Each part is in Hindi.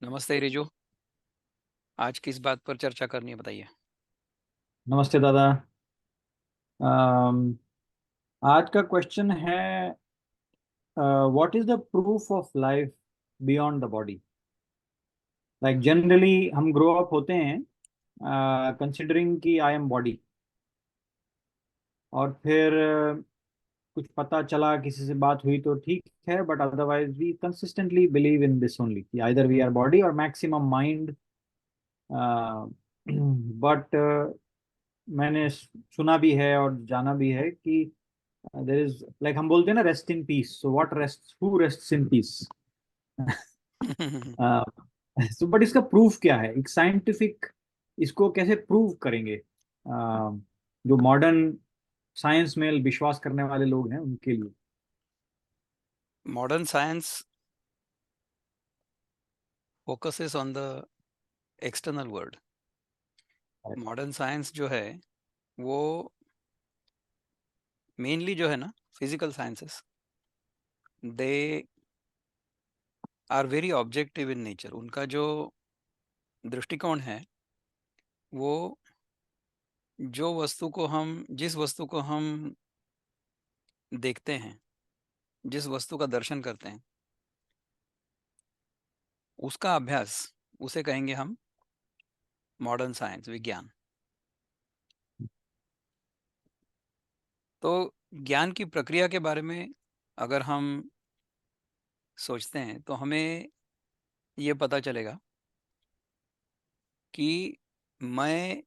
नमस्ते रिजू। आज किस बात पर चर्चा करनी है बताइए। नमस्ते दादा। अम, आज का क्वेश्चन है, what is the proof of life beyond the body. Like generally हम ग्रो अप होते हैं कंसिडरिंग कि आई एम बॉडी, और फिर कुछ पता चला, किसी से बात हुई तो ठीक है, but otherwise we consistently believe in this only कि आइदर वी आर बॉडी और मैक्सिमम माइंड। बट मैंने सुना भी है और जाना भी है कि देर इज, लाइक हम बोलते हैं ना, rest in peace. So what rest, who rest in peace? So but इसका प्रूफ क्या है, एक साइंटिफिक, इसको कैसे प्रूव करेंगे? जो मॉडर्न साइंस में विश्वास करने वाले लोग हैं उनके लिए। Modern science focuses on the external world. Modern science जो है वो मेनली जो है ना physical sciences, they are very objective in nature. उनका जो दृष्टिकोण है वो जिस वस्तु को हम देखते हैं, जिस वस्तु का दर्शन करते हैं, उसका अभ्यास, उसे कहेंगे हम मॉडर्न साइंस, विज्ञान। तो ज्ञान की प्रक्रिया के बारे में अगर हम सोचते हैं तो हमें ये पता चलेगा कि मैं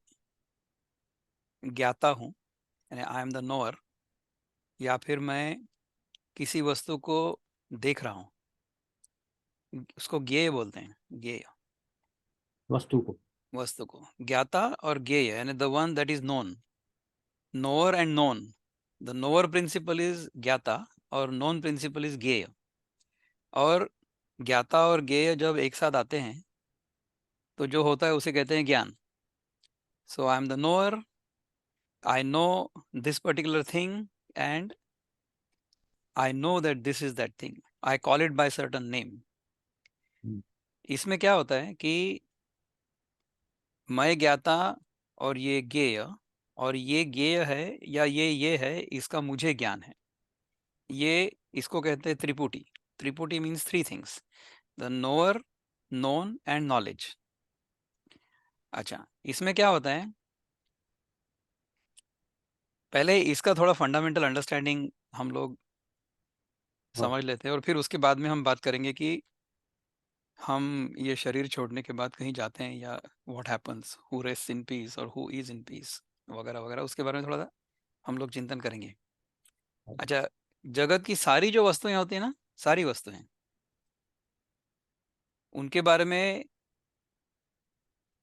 ज्ञाता हूँ, यानी आई एम द नोअर, या फिर मैं किसी वस्तु को देख रहा हूँ। उसको ज्ञेय बोलते हैं, ज्ञेय वस्तु को। वस्तु को। ज्ञाता और ज्ञेय यानी the one that is known, knower and known. The knower principle is ज्ञाता और नोन प्रिंसिपल इज ज्ञेय। और ज्ञाता और ज्ञेय जब एक साथ आते हैं तो जो होता है उसे कहते हैं ज्ञान। So I am the knower, I know this particular thing, and I know that this is that thing. I call it by certain name. इसमें क्या होता है कि मैं ज्ञाता और ये ज्ञेय, और ये ज्ञेय है या ये है, इसका मुझे ज्ञान है। ये इसको कहते हैं त्रिपुटी। त्रिपुटी means three things: the knower, known and knowledge. अच्छा, इसमें क्या होता है, पहले इसका थोड़ा फंडामेंटल अंडरस्टैंडिंग हम लोग हाँ। समझ लेते हैं, और फिर उसके बाद में हम बात करेंगे कि हम ये शरीर छोड़ने के बाद कहीं जाते हैं या what happens, who rest in peace और हु इज इन पीस, वगैरह वगैरह। उसके बारे में थोड़ा सा हम लोग चिंतन करेंगे। अच्छा, जगत की सारी जो वस्तुएं होती हैं ना, सारी वस्तुएं, उनके बारे में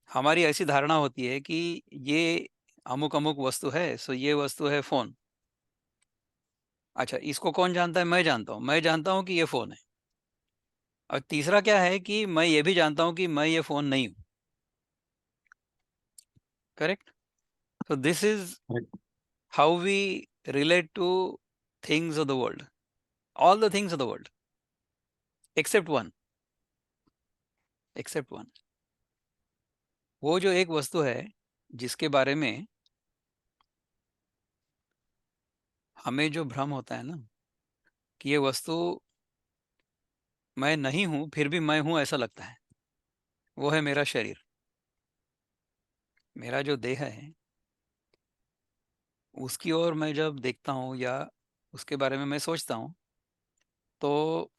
हमारी ऐसी धारणा होती है कि ये अमुक अमुक वस्तु है, सो ये वस्तु है फोन। अच्छा, इसको कौन जानता है? मैं जानता हूँ। मैं जानता हूँ कि ये फोन है। और तीसरा क्या है कि मैं ये भी जानता हूँ कि मैं ये फोन नहीं हूँ। Correct? so this is Correct. how we relate to things of the world, all the things of the world except one, except one। वो जो एक वस्तु है जिसके बारे में हमें जो भ्रम होता है ना कि ये वस्तु मैं नहीं हूं फिर भी मैं हूं ऐसा लगता है, वो है मेरा शरीर। मेरा जो देह है उसकी ओर मैं जब देखता हूँ या उसके बारे में मैं सोचता हूँ तो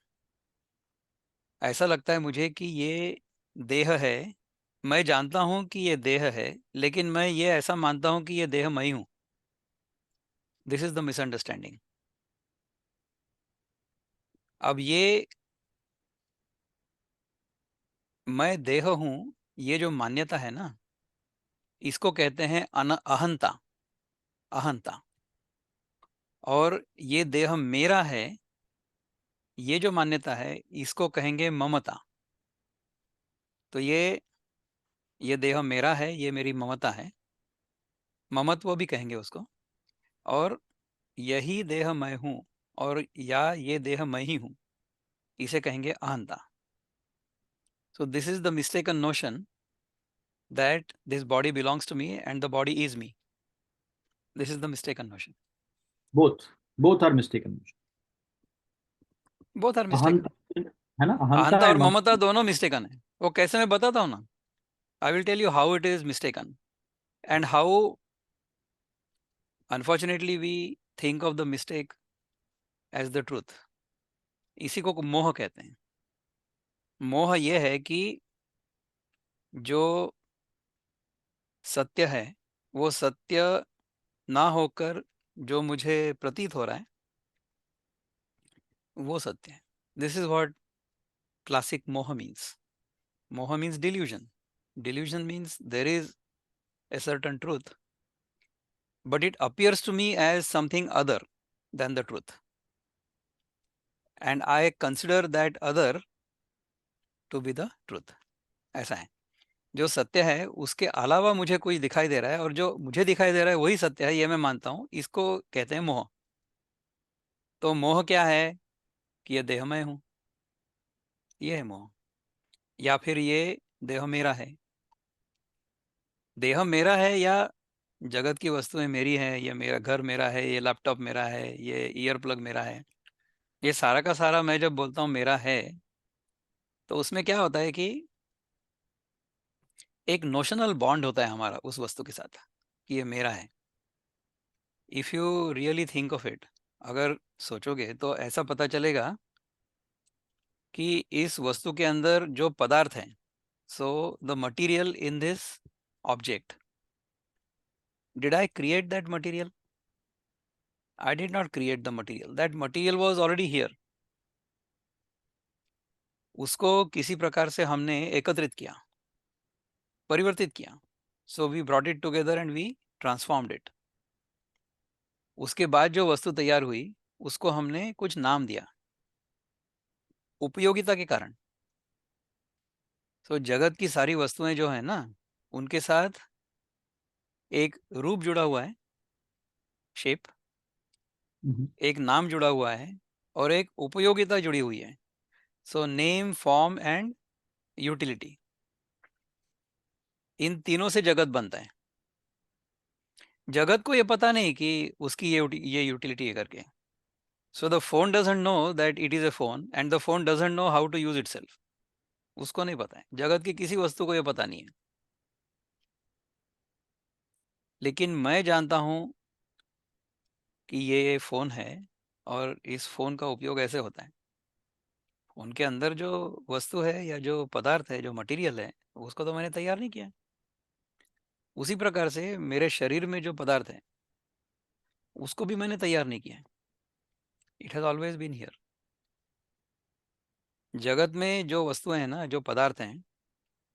ऐसा लगता है मुझे कि ये देह है। मैं जानता हूँ कि ये देह है, लेकिन मैं ये ऐसा मानता हूँ कि ये देह मैं ही हूँ। This is the misunderstanding. अब ये मैं देह हूँ, ये जो मान्यता है ना, इसको कहते हैं अहंता। अहंता। और ये देह मेरा है, ये जो मान्यता है, इसको कहेंगे ममता। तो ये देह मेरा है, ये मेरी ममता है, ममत्व भी कहेंगे उसको। और यही देह मैं हूँ, और या ये देह मैं ही हूँ, इसे कहेंगे अहंता। So this is the mistaken notion that this body belongs to me and the body is me. This is the mistaken notion. Both are mistaken. Both are mistaken. अहंता, है ना, अहंता अहंता और एंड ममता ममता। दोनों मिस्टेकन है। वो कैसे मैं बताता हूँ ना। I will tell you how it is mistaken and how unfortunately we think of the mistake as the truth. इसी को मोह कहते हैं। मोह ये है कि जो सत्य है वो सत्य ना होकर जो मुझे प्रतीत हो रहा है वो सत्य है। दिस इज व्हाट क्लासिक मोह मीन्स। मोह means delusion. Delusion means there is a certain truth, but it appears to me as something other than the truth. And I consider that other to be the truth. ऐसा है। जो सत्य है उसके अलावा मुझे कुछ दिखाई दे रहा है और जो मुझे दिखाई दे रहा है वही सत्य है, ये मैं मानता हूँ। इसको कहते हैं मोह। तो मोह क्या है कि ये देह मैं हूँ, ये है मोह। या फिर ये देह मेरा है। देह मेरा है या जगत की वस्तुएं मेरी हैं, ये मेरा घर मेरा है, ये लैपटॉप मेरा है, ये ईयर प्लग मेरा है। ये सारा का सारा मैं जब बोलता हूँ मेरा है, तो उसमें क्या होता है कि एक नोशनल बॉन्ड होता है हमारा उस वस्तु के साथ कि ये मेरा है। If you really think of it, अगर सोचोगे तो ऐसा पता चलेगा कि इस वस्तु के अंदर जो पदार्थ है, so the material in this object, did I create that material? I did not create the material, that material was already here. उसको किसी प्रकार से हमने एकत्रित किया, परिवर्तित किया। So we brought it together and we transformed it. उसके बाद जो वस्तु तैयार हुई उसको हमने कुछ नाम दिया उपयोगिता के कारण। तो जगत की सारी वस्तुएं जो है ना, उनके साथ एक रूप जुड़ा हुआ है, शेप, एक नाम जुड़ा हुआ है और एक उपयोगिता जुड़ी हुई है। So name, form and utility, इन तीनों से जगत बनता है। जगत को ये पता नहीं कि उसकी ये यूटिलिटी है करके। So the phone doesn't know that it is a phone and the phone doesn't know how to use itself. उसको नहीं पता है, जगत की किसी वस्तु को ये पता नहीं है। लेकिन मैं जानता हूं कि ये फ़ोन है और इस फ़ोन का उपयोग ऐसे होता है। फ़ोन के अंदर जो वस्तु है या जो पदार्थ है, जो मटेरियल है, उसको तो मैंने तैयार नहीं किया। उसी प्रकार से मेरे शरीर में जो पदार्थ है, उसको भी मैंने तैयार नहीं किया। It has always been here. जगत में जो वस्तुएं हैं ना, जो पदार्थ हैं,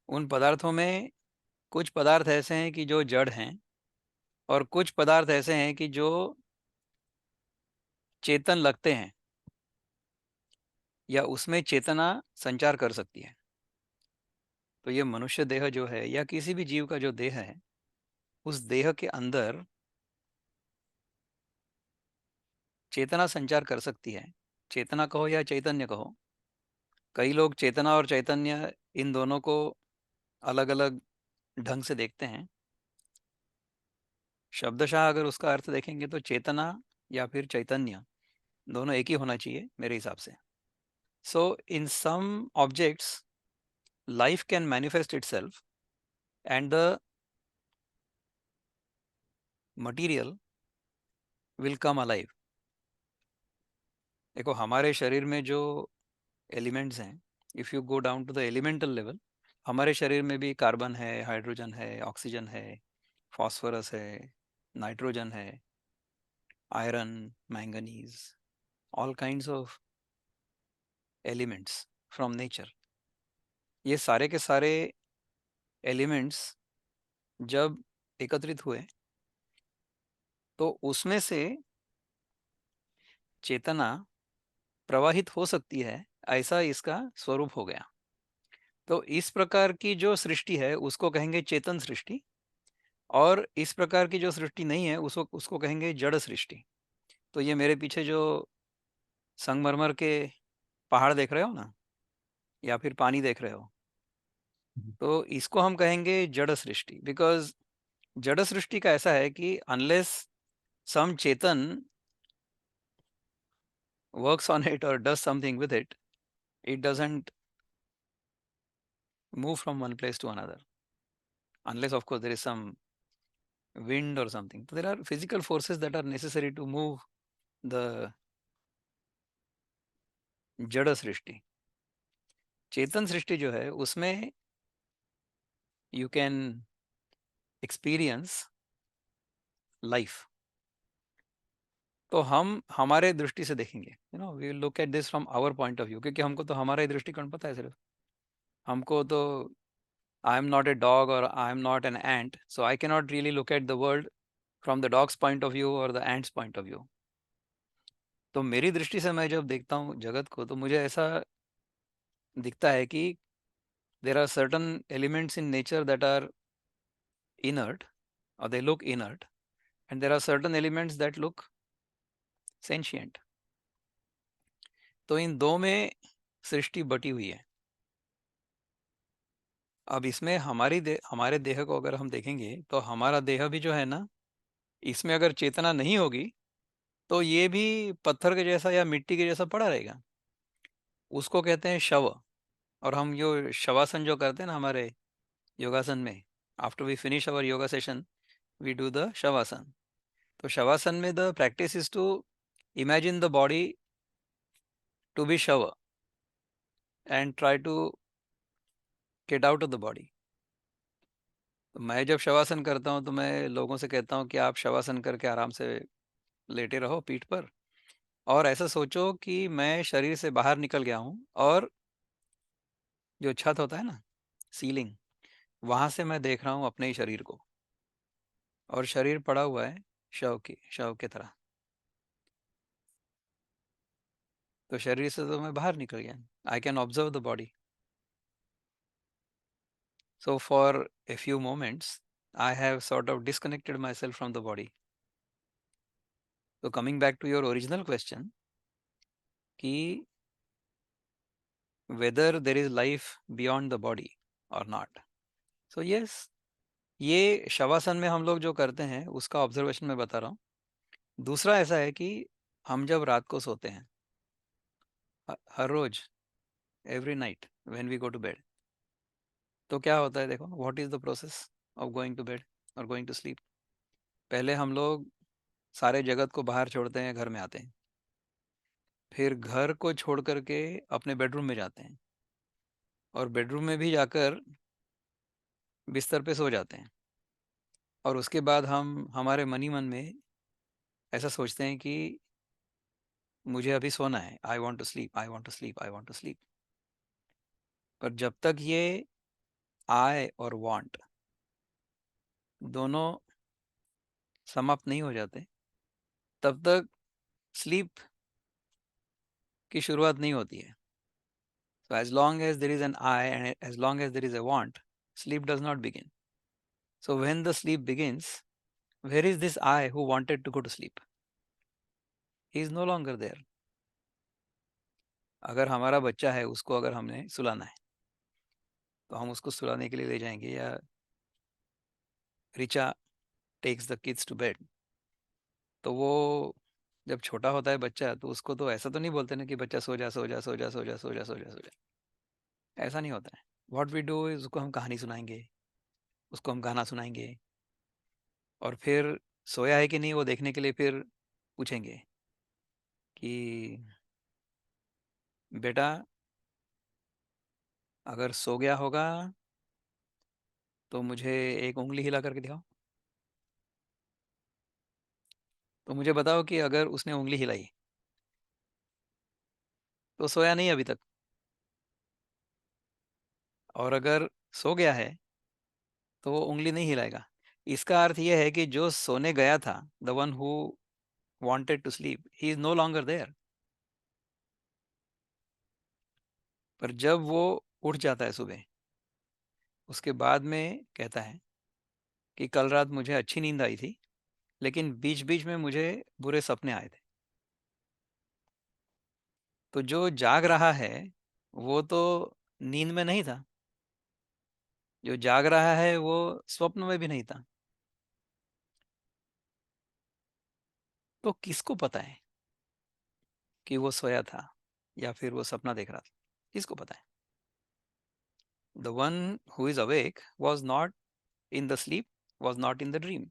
उन पदार्थों में कुछ पदार्थ ऐसे हैं कि जो जड़ हैं और कुछ पदार्थ ऐसे हैं कि जो चेतन लगते हैं या उसमें चेतना संचार कर सकती है। तो ये मनुष्य देह जो है या किसी भी जीव का जो देह है, उस देह के अंदर चेतना संचार कर सकती है। चेतना कहो या चैतन्य कहो। कई लोग चेतना और चैतन्य इन दोनों को अलग अलग ढंग से देखते हैं। शब्दशः अगर उसका अर्थ देखेंगे तो चेतना या फिर चैतन्य दोनों एक ही होना चाहिए मेरे हिसाब से। So in some objects life can manifest itself and the material will come alive. देखो हमारे शरीर में जो एलिमेंट्स हैं, if you go down to the elemental level, हमारे शरीर में भी कार्बन है, हाइड्रोजन है, ऑक्सीजन है, फॉस्फोरस है, नाइट्रोजन है, iron, manganese, all kinds of elements from nature. ये सारे के सारे एलिमेंट्स जब एकत्रित हुए तो उसमें से चेतना प्रवाहित हो सकती है, ऐसा इसका स्वरूप हो गया। तो इस प्रकार की जो सृष्टि है उसको कहेंगे चेतन सृष्टि, और इस प्रकार की जो सृष्टि नहीं है उसको उसको कहेंगे जड़ सृष्टि। तो ये मेरे पीछे जो संगमरमर के पहाड़ देख रहे हो ना, या फिर पानी देख रहे हो, तो इसको हम कहेंगे जड़ सृष्टि, बिकॉज जड़ सृष्टि का ऐसा है कि अनलेस सम चेतन वर्क्स ऑन इट और does something with it, it doesn't move from one place to another, unless of course there is some wind or something. So there are physical forces that are necessary to move the जड़ सृष्टि. चेतन सृष्टि जो है उसमें यू कैन एक्सपीरियंस लाइफ. तो हम हमारे दृष्टि से देखेंगे, we look at this from our point of view, क्योंकि हमको तो हमारा ही दृष्टिकोण पता है सिर्फ. हमको तो I am not a dog और I am not an ant, so I can not really look at the world from the dog's point of view और the ants point of view. तो मेरी दृष्टि से मैं जब देखता हूँ जगत को, तो मुझे ऐसा दिखता है कि there are certain elements in nature that are inert, or they look inert, and there are certain elements that look sentient. तो इन दो में सृष्टि बटी हुई है. अब इसमें हमारे देह को अगर हम देखेंगे, तो हमारा देह भी जो है ना, इसमें अगर चेतना नहीं होगी तो ये भी पत्थर के जैसा या मिट्टी के जैसा पड़ा रहेगा. उसको कहते हैं शव. और हम जो शवासन जो करते हैं ना हमारे योगासन में, after we finish our yoga session we do the shavasana. तो शवासन में the practice is to imagine the body to be shava and try to get out of the body. तो मैं जब शवासन करता हूँ तो मैं लोगों से कहता हूँ कि आप शवासन करके आराम से लेटे रहो पीठ पर, और ऐसा सोचो कि मैं शरीर से बाहर निकल गया हूँ, और जो छत होता है ना, सीलिंग, वहां से मैं देख रहा हूँ अपने ही शरीर को, और शरीर पड़ा हुआ है शव की तरह. तो शरीर से तो मैं बाहर निकल गया. I can observe the body. So for a few moments I have sort of disconnected myself from the body. So coming back to your original question, कि whether there is life beyond the body or not. So yes, ये शवासन में हम लोग जो करते हैं उसका ऑब्जर्वेशन मैं बता रहा हूँ. दूसरा ऐसा है कि हम जब रात को सोते हैं, हर रोज, every night when we go to bed, तो क्या होता है, देखो, what is the process of going to bed और गोइंग टू स्लीप. पहले हम लोग सारे जगत को बाहर छोड़ते हैं, घर में आते हैं, फिर घर को छोड़ करके अपने बेडरूम में जाते हैं, और बेडरूम में भी जाकर बिस्तर पे सो जाते हैं. और उसके बाद हम हमारे मन ही मन में ऐसा सोचते हैं कि मुझे अभी सोना है, I want to sleep, I want to sleep, I want to sleep. पर जब तक ये आई और वांट दोनों समाप्त नहीं हो जाते, तब तक स्लीप की शुरुआत नहीं होती है. So as long as there is an I and as long as there is a want, sleep does not begin. So when the sleep begins, where is this I who wanted to go to sleep? He is no longer there. अगर हमारा बच्चा है, उसको अगर हमने सुलाना है, तो हम उसको सुलाने के लिए ले जाएंगे, या Richa takes the kids to bed, तो वो जब छोटा होता है बच्चा, तो उसको तो ऐसा तो नहीं बोलते ना कि बच्चा सो जा सो जा सो जा सो जा सो जा सो जा सो जा. ऐसा नहीं होता है. व्हाट वी डू इज, उसको हम कहानी सुनाएंगे, उसको हम गाना सुनाएंगे, और फिर सोया है कि नहीं वो देखने के लिए फिर पूछेंगे कि बेटा, अगर सो गया होगा तो मुझे एक उंगली हिला करके दिखाओ. तो मुझे बताओ कि अगर उसने उंगली हिलाई तो सोया नहीं अभी तक, और अगर सो गया है तो वो उंगली नहीं हिलाएगा. इसका अर्थ यह है कि जो सोने गया था, the one who wanted to sleep, he is no longer there. पर जब वो उठ जाता है सुबह, उसके बाद में कहता है कि कल रात मुझे अच्छी नींद आई थी, लेकिन बीच बीच में मुझे बुरे सपने आए थे. तो जो जाग रहा है वो तो नींद में नहीं था, जो जाग रहा है वो स्वप्न में भी नहीं था। तो किसको पता है कि वो सोया था या फिर वो सपना देख रहा था? किसको पता है? The one who is awake was not in the sleep, was not in the dream.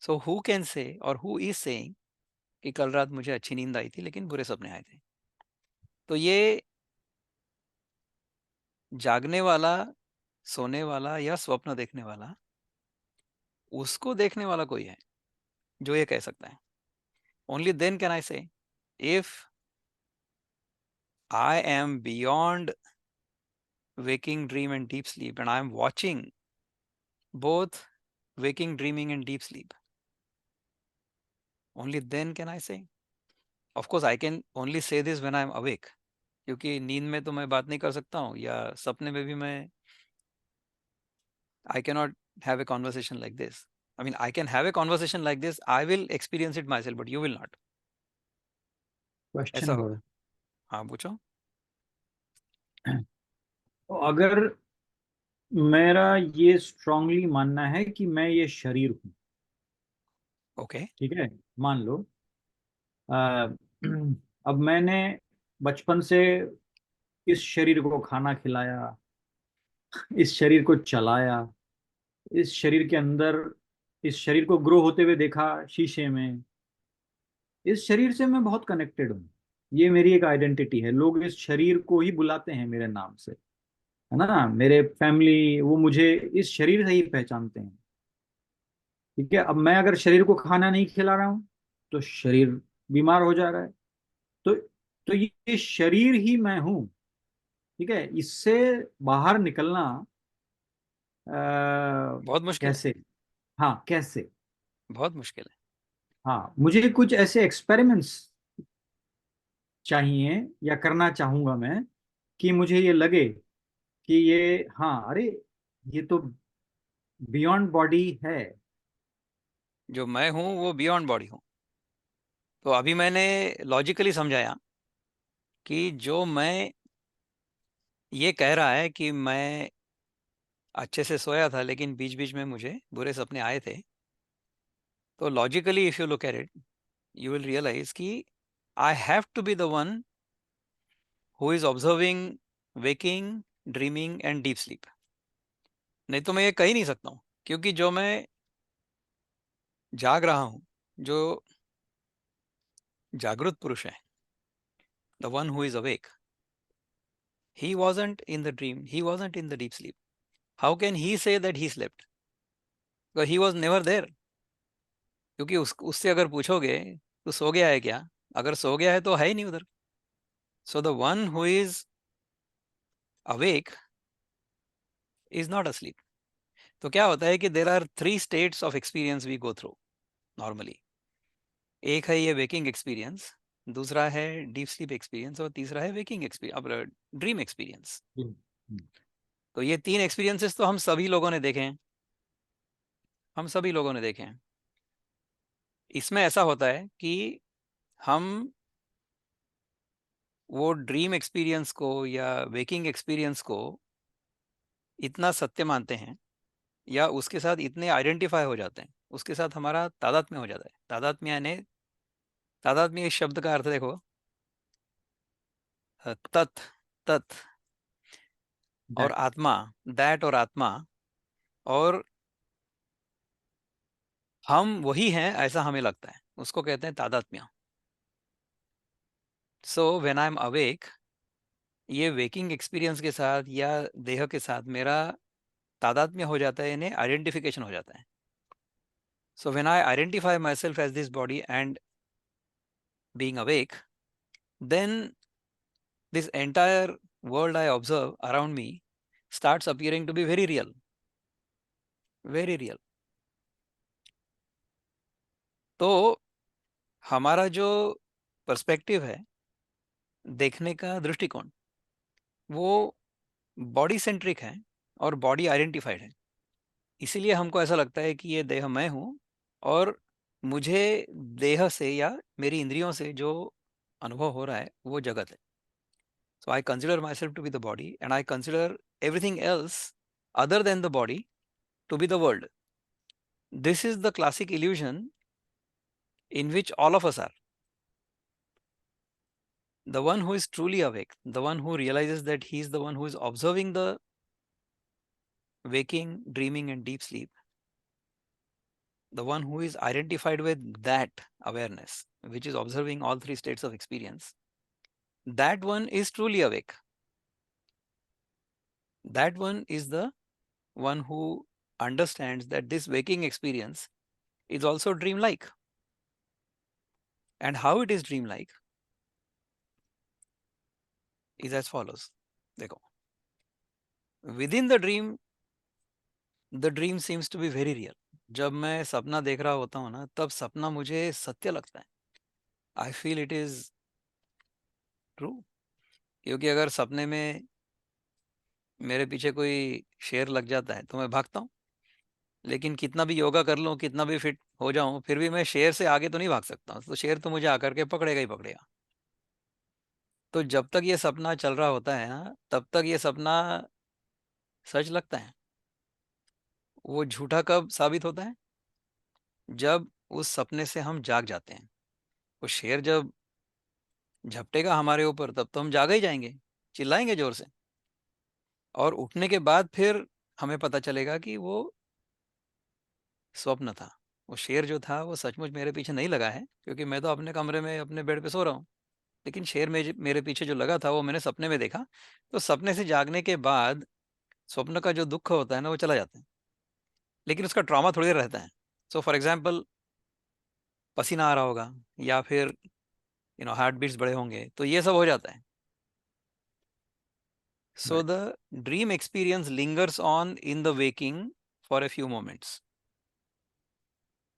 So who can say और हु इज सेइंग कि कल रात मुझे अच्छी नींद आई थी लेकिन बुरे सपने आए थे? तो ये जागने वाला, सोने वाला या स्वप्न देखने वाला, उसको देखने वाला कोई है जो ये कह सकता है। ओनली देन कैन आई से, if I am beyond waking, dream, and deep sleep, and I am watching both waking, dreaming, and deep sleep. Only then can I say. Of course, I can only say this when I am awake. क्योंकि नींद में तो मैं बात नहीं कर सकता हूँ, या सपने में भी मैं I cannot have a conversation like this. I mean, I can have a conversation like this. I will experience it myself, but you will not. ऐसा क्वेश्चन होगा। होगा। हाँ, पूछो। तो अगर मेरा ये स्ट्रांगली मानना है कि मैं ये शरीर हूँ, ओके। ठीक है, मान लो अ, अब मैंने बचपन से इस शरीर को खाना खिलाया, इस शरीर को चलाया, इस शरीर के अंदर इस शरीर को ग्रो होते हुए देखा शीशे में। इस शरीर से मैं बहुत कनेक्टेड हूँ। ये मेरी एक आइडेंटिटी है। लोग इस शरीर को ही बुलाते हैं मेरे नाम से, है ना। मेरे फैमिली वो मुझे इस शरीर से ही पहचानते हैं। ठीक है, अब मैं अगर शरीर को खाना नहीं खिला रहा हूँ तो शरीर बीमार हो जा रहा है। तो ये शरीर ही मैं हूँ। ठीक है, इससे बाहर निकलना बहुत मुश्किल है। कैसे? हाँ, कैसे? बहुत मुश्किल है। हाँ, मुझे कुछ ऐसे एक्सपेरिमेंट्स चाहिए या करना चाहूंगा मैं कि मुझे ये लगे कि ये, हाँ, अरे ये तो बियॉन्ड बॉडी है। जो मैं हूँ वो बियॉन्ड बॉडी हूँ। तो अभी मैंने लॉजिकली समझाया कि जो मैं ये कह रहा है कि मैं अच्छे से सोया था लेकिन बीच बीच में मुझे बुरे सपने आए थे, तो logically if you look at it, you will realise कि I have to be the one who is observing waking, dreaming and deep sleep. नहीं तो मैं ये कह ही नहीं सकता हूँ, क्योंकि जो मैं जाग रहा हूँ, जो जागृत पुरुष है, the one who is awake, he wasn't in the dream, he wasn't in the deep sleep. How can he say that he slept? Because he was never there. क्योंकि उससे अगर पूछोगे तो सो गया है क्या, अगर सो गया है तो है ही नहीं उधर। So the one who is awake is not asleep. तो क्या होता है कि there are three states of experience we go through normally. एक है ये वेकिंग एक्सपीरियंस, दूसरा है डीप स्लीप एक्सपीरियंस, और तीसरा है वेकिंग एक्सपीरियंस, अब ड्रीम एक्सपीरियंस। तो ये तीन एक्सपीरियंसेस तो हम सभी लोगों ने देखे हैं, हम सभी लोगों ने देखे हैं। इसमें ऐसा होता है कि हम वो ड्रीम एक्सपीरियंस को या वेकिंग एक्सपीरियंस को इतना सत्य मानते हैं, या उसके साथ इतने आइडेंटिफाई हो जाते हैं, उसके साथ हमारा तादात्म्य हो जाता है। तादात्म्य यानी, तादात्म्य इस शब्द का अर्थ देखो, तत्, तत् और दैट। आत्मा, दैट और आत्मा, और हम वही हैं ऐसा हमें लगता है, उसको कहते हैं तादात्म्य। सो व्हेन आई एम अवेक, ये वेकिंग एक्सपीरियंस के साथ या देह के साथ मेरा तादात्म्य हो जाता है, यानी आइडेंटिफिकेशन हो जाता है। So when I identify myself as this body and being awake, then this entire world I observe around me starts appearing to be very real, very real. तो हमारा जो पर्सपेक्टिव है, देखने का दृष्टिकोण, वो बॉडी सेंट्रिक है और बॉडी आइडेंटिफाइड है। इसीलिए हमको ऐसा लगता है कि ये देह मैं हूँ, और मुझे देह से या मेरी इंद्रियों से जो अनुभव हो रहा है वो जगत है। So I consider myself to be the body and I consider everything else other than the body to be the world. This is the classic illusion in which all of us are. The one who is truly awake, the one who realizes that he is the one who is observing the waking, dreaming, and deep sleep, the one who is identified with that awareness, which is observing all three states of experience, that one is truly awake. That one is the one who understands that this waking experience is also dreamlike. And how it is dreamlike is as follows. देखो, within the dream seems to be very real. जब मैं सपना देख रहा होता हूँ ना, तब सपना मुझे सत्य लगता है. I feel it is true. क्योंकि अगर सपने में मेरे पीछे कोई शेर लग जाता है तो मैं भागता हूँ. लेकिन कितना भी योगा कर लूँ, कितना भी फिट हो जाऊं, फिर भी मैं शेर से आगे तो नहीं भाग सकता. तो शेर तो मुझे आकर के पकड़ेगा ही पकड़ेगा. तो जब तक ये सपना चल रहा होता है ना, तब तक ये सपना सच लगता है. वो झूठा कब साबित होता है? जब उस सपने से हम जाग जाते हैं. वो शेर जब झपटेगा हमारे ऊपर, तब तो हम जाग ही जाएंगे, चिल्लाएंगे जोर से. और उठने के बाद फिर हमें पता चलेगा कि वो स्वप्न था. वो शेर जो था वो सचमुच मेरे पीछे नहीं लगा है, क्योंकि मैं तो अपने कमरे में अपने बेड पे सो रहा हूँ. लेकिन शेर मेरे पीछे जो लगा था वो मैंने सपने में देखा. तो सपने से जागने के बाद स्वप्न का जो दुख होता है ना, वो चला जाता है. लेकिन उसका ट्रॉमा थोड़ी देर रहता है. सो फॉर एग्जाम्पल, पसीना आ रहा होगा, या फिर हार्ट बीट्स बड़े होंगे, तो ये सब हो जाता है. So Right. the dream experience lingers on in the waking for a few moments.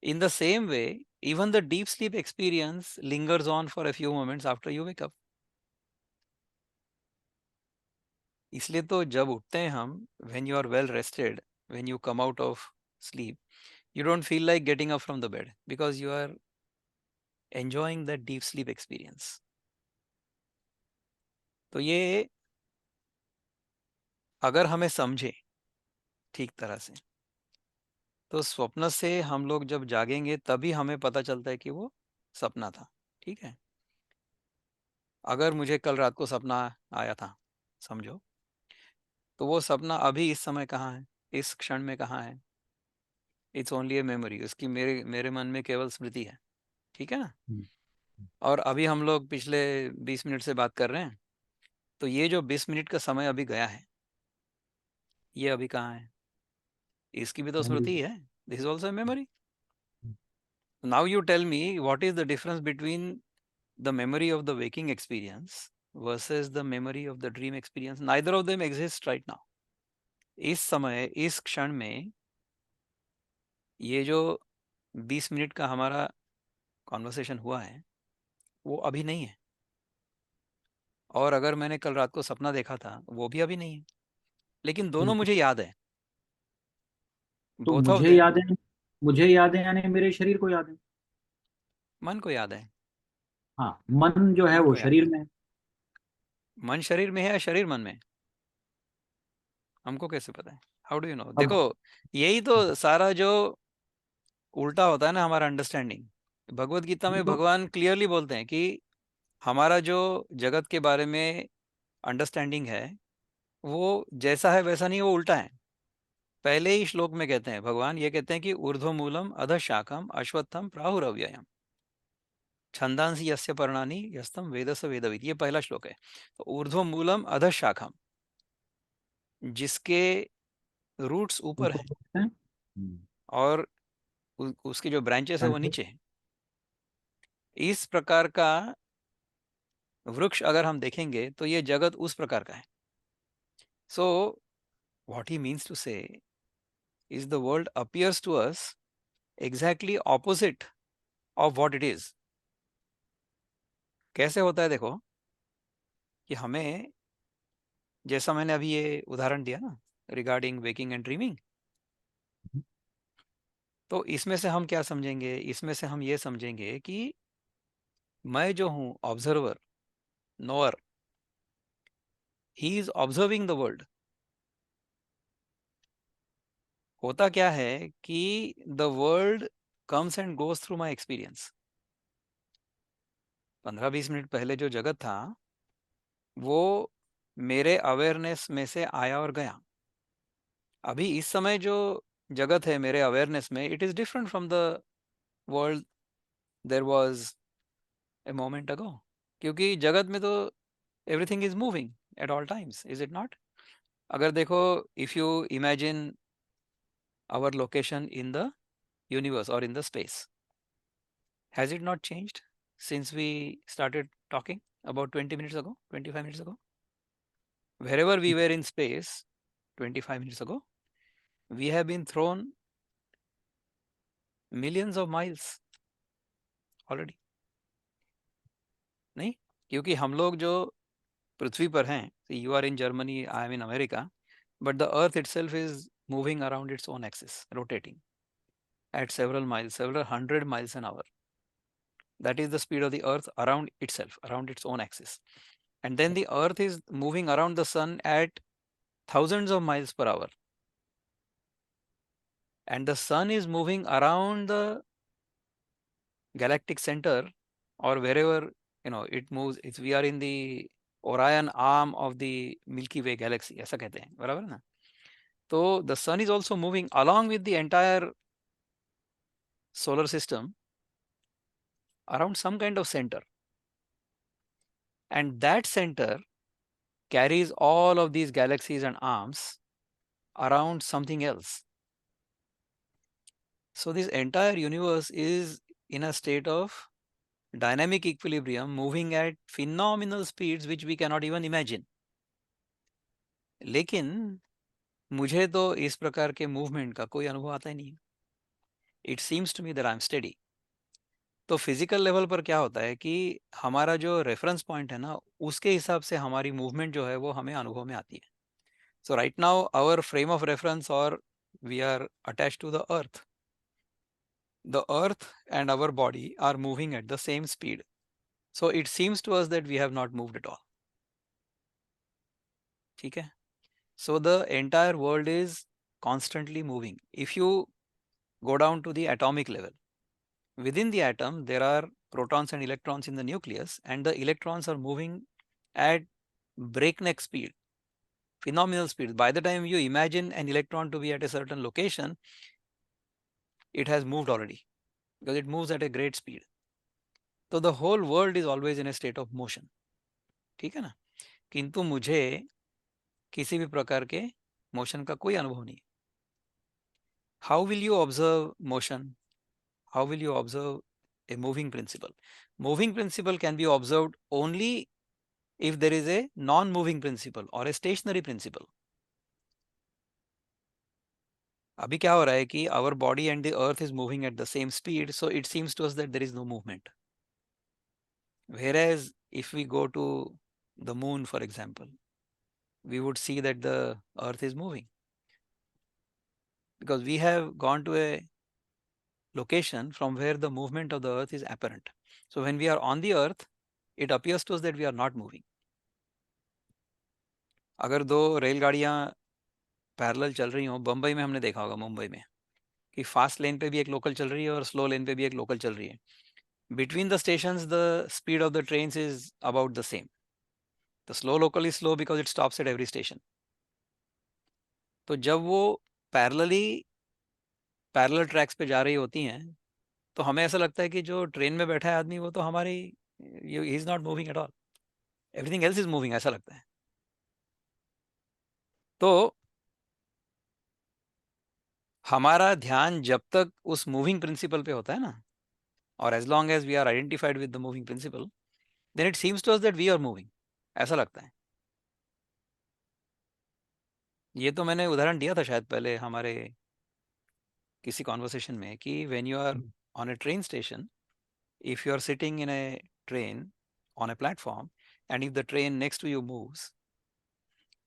In the same way, even the deep sleep experience lingers on for a few moments after you wake up. इसलिए तो जब उठते हैं हम, when you are well rested, when you come out of sleep, you don't feel like getting up from the bed because you are enjoying that deep sleep experience. तो ये अगर हमें समझे ठीक तरह से, तो स्वप्न से हम लोग जब जागेंगे तभी हमें पता चलता है कि वो सपना था. ठीक है. अगर मुझे कल रात को सपना आया था, समझो, तो वो सपना अभी इस समय कहाँ है, इस क्षण में कहाँ है? It's only a memory. उसकी मेरे मेरे मन में केवल स्मृति है. ठीक है ना. Hmm. और अभी हम लोग पिछले 20 मिनट से बात कर रहे हैं. तो ये जो 20 मिनट का समय अभी गया है, ये अभी कहाँ है? इसकी भी तो Memory. स्मृति है. This is also memory. Now you tell me, what is the difference between the memory of the waking experience versus the memory of the dream experience? Neither of them exists right now. इस समय, इस क्षण में, ये जो 20 मिनट का हमारा कॉन्वर्सेशन हुआ है, वो अभी नहीं है. और अगर मैंने कल रात को सपना देखा था, वो भी अभी नहीं है. लेकिन दोनों बिल्कुल. मुझे याद है. तो बोथ ऑफ मुझे देम. याद है, मुझे याद है यानी मेरे शरीर को याद है. मन को याद है. हाँ, मन जो है मन वो को याद शरीर है. में है. मन शरीर में है या शरीर मन में? हमको कैसे पता है? How do you know? अब देखो, यही तो सारा जो उल्टा होता है ना हमारा अंडरस्टैंडिंग. भगवत गीता ये में तो भगवान क्लियरली बोलते हैं कि हमारा जो जगत के बारे में अंडरस्टैंडिंग है, वो जैसा है वैसा नहीं, वो उल्टा है. पहले ही श्लोक में कहते हैं, भगवान ये कहते हैं कि ऊर्ध्व मूलम अधः शाखम अश्वत्थम प्राहुरव्ययम छंदांसि यस्य पर्णानि यस्तम वेदस वेदविद. ये पहला श्लोक है. तो ऊर्ध्व मूलम अधः शाखम, जिसके रूट्स ऊपर ऊपर हैं होते हैं. हम्म. और उसके जो ब्रांचेस है वो नीचे हैं. इस प्रकार का वृक्ष अगर हम देखेंगे तो ये जगत उस प्रकार का है. So what he means to say is the world appears to us exactly opposite of what it is. कैसे होता है? देखो, कि हमें, जैसा मैंने अभी ये उदाहरण दिया ना, रिगार्डिंग वेकिंग एंड ड्रीमिंग, तो इसमें से हम क्या समझेंगे? इसमें से हम ये समझेंगे कि मैं जो हूँ observer, knower, he is observing the world. होता क्या है कि the world comes and goes through my experience. 15-20 minute पहले जो जगत था वो मेरे अवेयरनेस में से आया और गया। अभी इस समय जो जगत है मेरे अवेयरनेस में, it is different from the world there was a moment ago. क्योंकि जगत में तो everything is moving at all times, is it not? अगर देखो, if you imagine our location in the universe और in the space, has it not changed since we started talking about 20 minutes ago, 25 minutes ago? Wherever we were in space 25 minutes ago, we have been thrown millions of miles already, नहीं? क्योंकि हम लोग जो पृथ्वी पर हैं, you are in Germany, I am in America, but the earth itself is moving around its own axis, rotating at several miles, several hundred miles an hour. That is the speed of the earth around itself, around its own axis. And then the earth is moving around the sun at thousands of miles per hour, and the sun is moving around the galactic center, or wherever it moves. It's, we are in the Orion arm of the Milky Way galaxy, ऐसा कहते हैं, बराबर ना? तो the sun is also moving along with the entire solar system around some kind of center, and that center carries all of these galaxies and arms around something else. So this entire universe is in a state of dynamic equilibrium, moving at phenomenal speeds which we cannot even imagine. लेकिन मुझे तो इस प्रकार के मूवमेंट का कोई अनुभव आता ही नहीं। It seems to me that I am steady. तो फिजिकल लेवल पर क्या होता है कि हमारा जो रेफरेंस पॉइंट है ना, उसके हिसाब से हमारी मूवमेंट जो है वो हमें अनुभव में आती है। So right now our frame of reference, और we are attach to the earth. The earth and our body are moving at the same speed, so it seems to us that we have not moved at all. ठीक है? So the entire world is constantly moving. If you go down to the atomic level, within the atom there are protons and electrons in the nucleus, and the electrons are moving at breakneck speed, phenomenal speed. By the time you imagine an electron to be at a certain location, it has moved already, because it moves at a great speed. So the whole world is always in a state of motion. ठीक है ना? किंतु मुझे किसी भी प्रकार के मोशन का कोई अनुभव नहीं। How will you observe motion? How will you observe a moving principle? Moving principle can be observed only if there is a non-moving principle or a stationary principle. अभी क्या हो रहा है कि our body and the earth is moving at the same speed, so it seems to us that there is no movement. Whereas if we go to the moon, for example, we would see that the earth is moving, because we have gone to a location from where the movement of the earth is apparent. So when we are on the earth, it appears to us that we are not moving. अगर दो रेलगाड़ियां पैरेलल चल रही हो, बम्बई में हमने देखा होगा, मुंबई में, कि फास्ट लेन पे भी एक लोकल चल रही है और स्लो लेन पे भी एक लोकल चल रही है। Between the station the speed of the train is about the same. The slow local is slow because it stops at every station. तो जब वो पैरेलली पैरेलल ट्रैक्स पे जा रही होती हैं, तो हमें ऐसा लगता है कि जो ट्रेन में बैठा है आदमी वो तो हमारी, ही is not moving at all, everything else is moving, ऐसा लगता है। तो हमारा ध्यान जब तक उस मूविंग प्रिंसिपल पे होता है ना, और as long as we are identified with the moving principle, then it seems to us that we are moving, ऐसा लगता है। ये तो मैंने उदाहरण दिया था शायद पहले हमारे किसी कॉन्वर्सेशन में, कि when you are on a train station, if you are sitting in a train on a platform, and if the train next to you moves,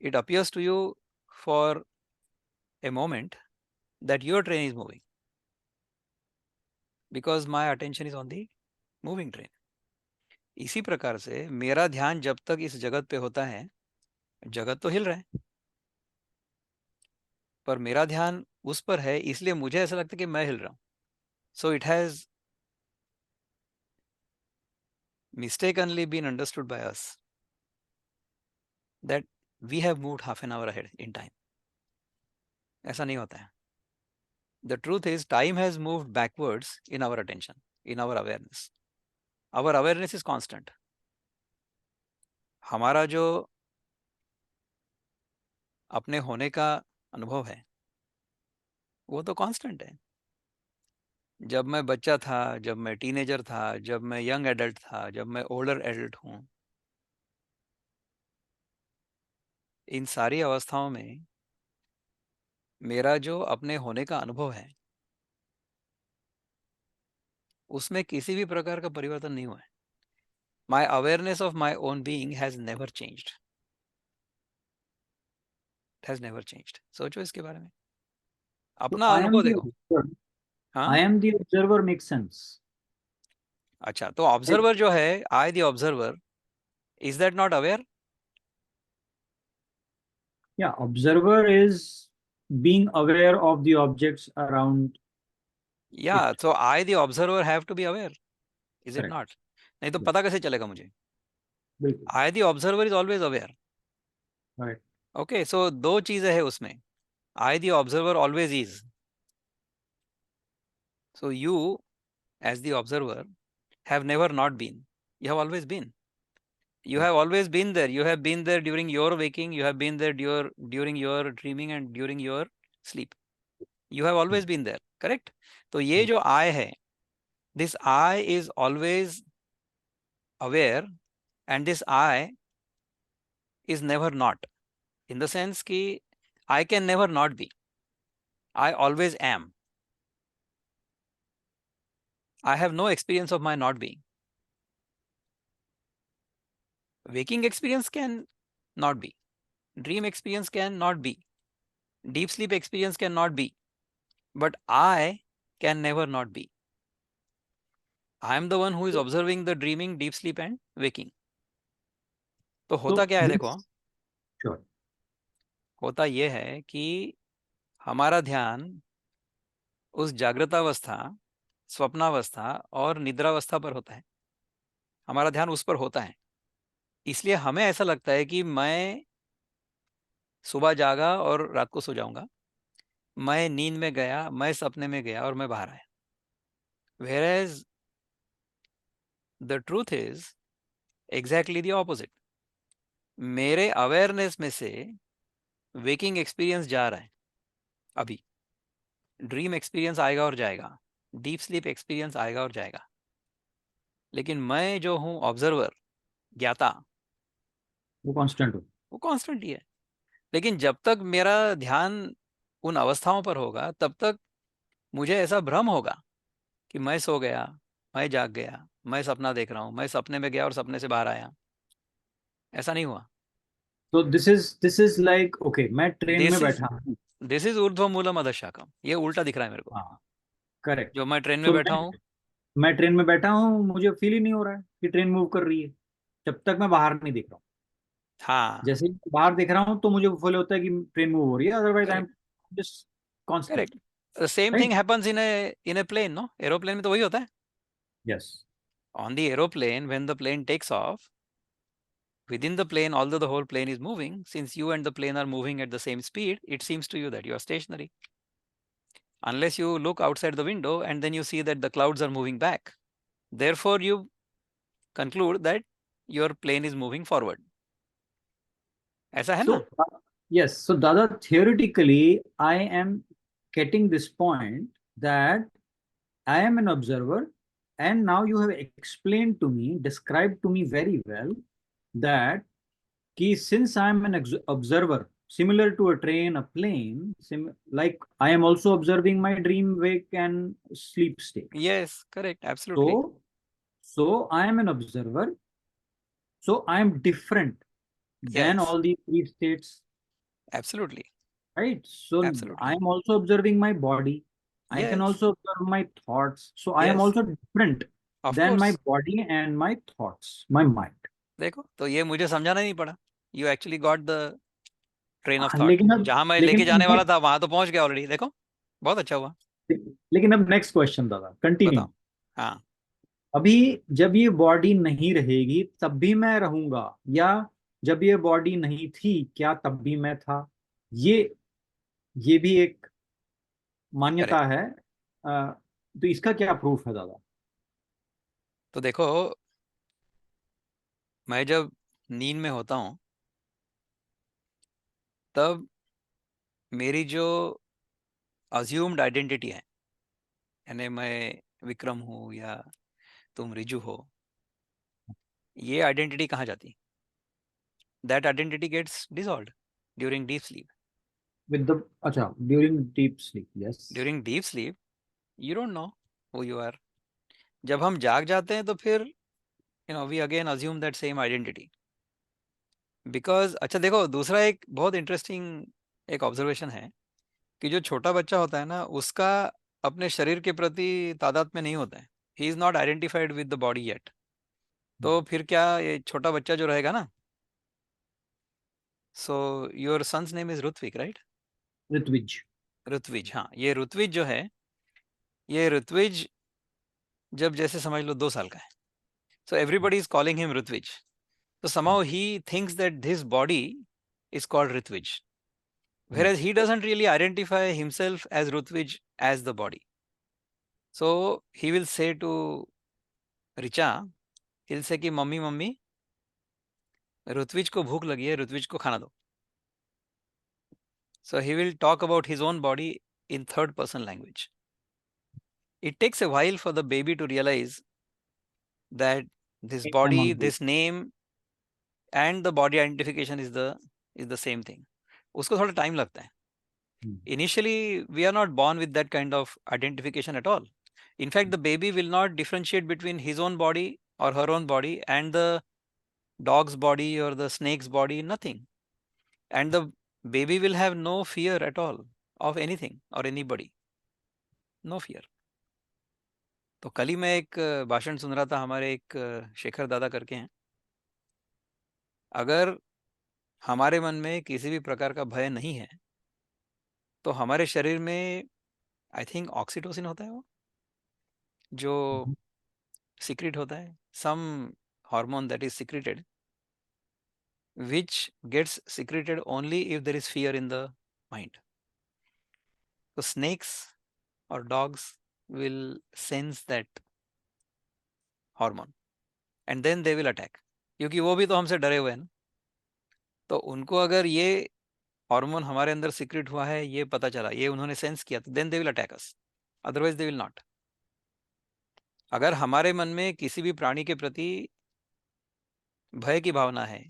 it appears to you for a moment that your train is moving, because my attention is on the moving train. इसी प्रकार से मेरा ध्यान जब तक इस जगत पे होता है, जगत तो हिल रहा है, पर मेरा ध्यान उस पर है, इसलिए मुझे ऐसा लगता है कि मैं हिल रहा हूँ. So it has mistakenly been understood by us that we have moved half an hour ahead in time. ऐसा नहीं होता है. The truth is time has moved backwards in our attention, in our awareness. Our awareness is constant. हमारा जो अपने होने का अनुभव है वो तो कांस्टेंट है. जब मैं बच्चा था, जब मैं टीनेजर था, जब मैं यंग एडल्ट था, जब मैं ओल्डर एडल्ट हूँ, इन सारी अवस्थाओं में मेरा जो अपने होने का अनुभव है उसमें किसी भी प्रकार का परिवर्तन नहीं हुआ है. My awareness of my own being has never changed. Has never changed. सोचो इसके बारे में, So अपना I am अनुभव the देखो. observer. हाँ, I am the observer makes sense. अच्छा, तो Right? ऑब्जर्वर जो है, I the observer, is that not aware? Yeah, observer is being aware of the objects around या, it. So I the observer have to be aware, is it Correct. Not? नहीं तो Yes. पता कैसे चलेगा मुझे? बिल्कुल. I the observer is always aware. Right. Okay, so दो चीजें है उसमें. I the observer always is. So you as the observer have never not been. You have always been. You Right. have always been there. You have been there during your waking. You have been there during your dreaming and during your sleep. You have Hmm. always been there. Correct? तो ये जो I है, this I is always aware, and this I is never not. In the sense कि I can never not be. I always am. I have no experience of my not being. Waking experience can not be. Dream experience can not be. Deep sleep experience can not be. But I can never not be. I am the one who is observing the dreaming, deep sleep and waking. तो होता So क्या है देखो, this, sure. होता ये है कि हमारा ध्यान उस जागृतावस्था, स्वप्नावस्था और निद्रावस्था पर होता है. हमारा ध्यान उस पर होता है. इसलिए हमें ऐसा लगता है कि मैं सुबह जागा और रात को सो जाऊंगा. मैं नींद में गया, मैं सपने में गया और मैं बाहर आया. Whereas the truth is exactly the opposite. मेरे अवेयरनेस में से वेकिंग एक्सपीरियंस जा रहा है अभी. ड्रीम एक्सपीरियंस आएगा और जाएगा. डीप स्लीप एक्सपीरियंस आएगा और जाएगा. लेकिन मैं जो हूँ ऑब्जर्वर, ज्ञाता, वो कांस्टेंट हो. वो कांस्टेंट ही है. लेकिन जब तक मेरा ध्यान उन अवस्थाओं पर होगा तब तक मुझे ऐसा भ्रम होगा कि मैं सो गया, मैं जाग गया, मैं सपना देख रहा हूँ, मैं सपने में गया और सपने से बाहर आया. ऐसा नहीं हुआ. तो दिस इज लाइक ओके, मैं ट्रेन में दिस इज बैठा हूँ. दिस इज ऊर्ध्व मूलम अधशाकम. ये उल्टा दिख रहा है मेरे को. हाँ. करेक्ट. जो मैं ट्रेन में तो बैठा हूँ. मैं ट्रेन में बैठा हूँ, मुझे फील ही नहीं हो रहा है कि ट्रेन मूव कर रही है जब तक मैं बाहर नहीं देख रहा हूँ. हाँ, जैसे ही मैं बाहर देख रहा हूँ तो मुझे फील होता है कि ट्रेन मूव हो रही है, otherwise I am correct, just constant. Correct. Same thing right. Happens in a plane. No, aeroplane में तो वही होता है. Yes. On the aeroplane, when the plane takes off, within the plane, although the whole plane is moving, since you and the plane are moving at the same speed, it seems to you that you are stationary. Unless you look outside the window and then you see that the clouds are moving back. Therefore, you conclude that your plane is moving forward. ऐसा है So, ना? yes, so Dada, theoretically, I am getting this point that I am an observer, and now you have explained to me, described to me very well that since I am an observer, similar to a train, a plane, like I am also observing my dream, wake, and sleep state. Yes, correct, absolutely. So, so I am an observer. So I am different than Yes, all these three states. absolutely, Right. So I absolutely. am also observing my body. I can Yes, also observe my thoughts. So I am yes, also different of than my course. body and my thoughts, my mind. देखो, तो ये मुझे समझाना नहीं पड़ा. You actually got the train of हाँ, थॉट, लेकिन अब जहां मैं लेकिन लेके अब जाने वाला था वहां तो पहुंच गया ऑलरेडी, देखो बहुत अच्छा हुआ। लेकिन अब नेक्स्ट क्वेश्चन दादा, कंटिन्यू। बताओ। हाँ। अभी जब ये बॉडी नहीं रहेगी तब भी मैं रहूंगा, या जब ये बॉडी नहीं थी क्या तब भी मैं था? ये ये भी एक मान्यता करेक्ट। है। तो इसका क्या प्रूफ है दादा? तो देखो, मैं जब नींद में होता हूँ तब मेरी जो अज्यूम्ड आइडेंटिटी है, यानी मैं विक्रम हूँ या तुम रिजू हो, ये आइडेंटिटी कहाँ जाती? That identity gets dissolved during deep sleep. With the, अच्छा, during deep sleep, yes. During deep sleep you don't know who you are. जब हम जाग जाते हैं तो फिर we again assume that same identity. Because अच्छा देखो, दूसरा एक बहुत इंटरेस्टिंग एक ऑब्जर्वेशन है कि जो छोटा बच्चा होता है ना, उसका अपने शरीर के प्रति तादाद में नहीं होता है। He is not identified with the body yet. तो फिर क्या ये छोटा बच्चा जो रहेगा ना, so your son's name is Ritvik, right? Ritvij. Ritvij, हाँ, ये ऋत्विज जो है, ये ऋत्विज जब जैसे समझ लो 2 साल का है, so everybody is calling him Ritvij. So somehow he thinks that this body is called Ritvij, whereas he doesn't really identify himself as Ritvij as the body. So he will say to Richa, he'll say कि मम्मी मम्मी ऋत्विज को भूख लगी है, ऋत्विज को खाना दो. So he will talk about his own body in third person language. It takes a while for the baby to realize that this I'm body, hungry. this name and the body identification is the same thing. उसको थोड़ा टाइम लगता है. Initially, we are not born with that kind of identification at all. In fact, the baby will not differentiate between his own body or her own body and the dog's body or the snake's body, nothing. And the baby will have no fear at all of anything or anybody. No fear. तो कल ही मैं एक भाषण सुन रहा था, हमारे एक शेखर दादा करके हैं। अगर हमारे मन में किसी भी प्रकार का भय नहीं है तो हमारे शरीर में आई थिंक ऑक्सीटोसिन होता है, वो जो सीक्रेट होता है, some hormone that is secreted, which gets secreted only if there is fear in the mind. So snakes or dogs will sense that hormone and then they will attack, क्योंकि वो भी तो हमसे डरे हुए हैं ना। तो उनको अगर ये हार्मोन हमारे अंदर सीक्रेट हुआ है, ये पता चला, ये उन्होंने सेंस किया, तो then they will attack us, otherwise they will not. अगर हमारे मन में किसी भी प्राणी के प्रति भय की भावना है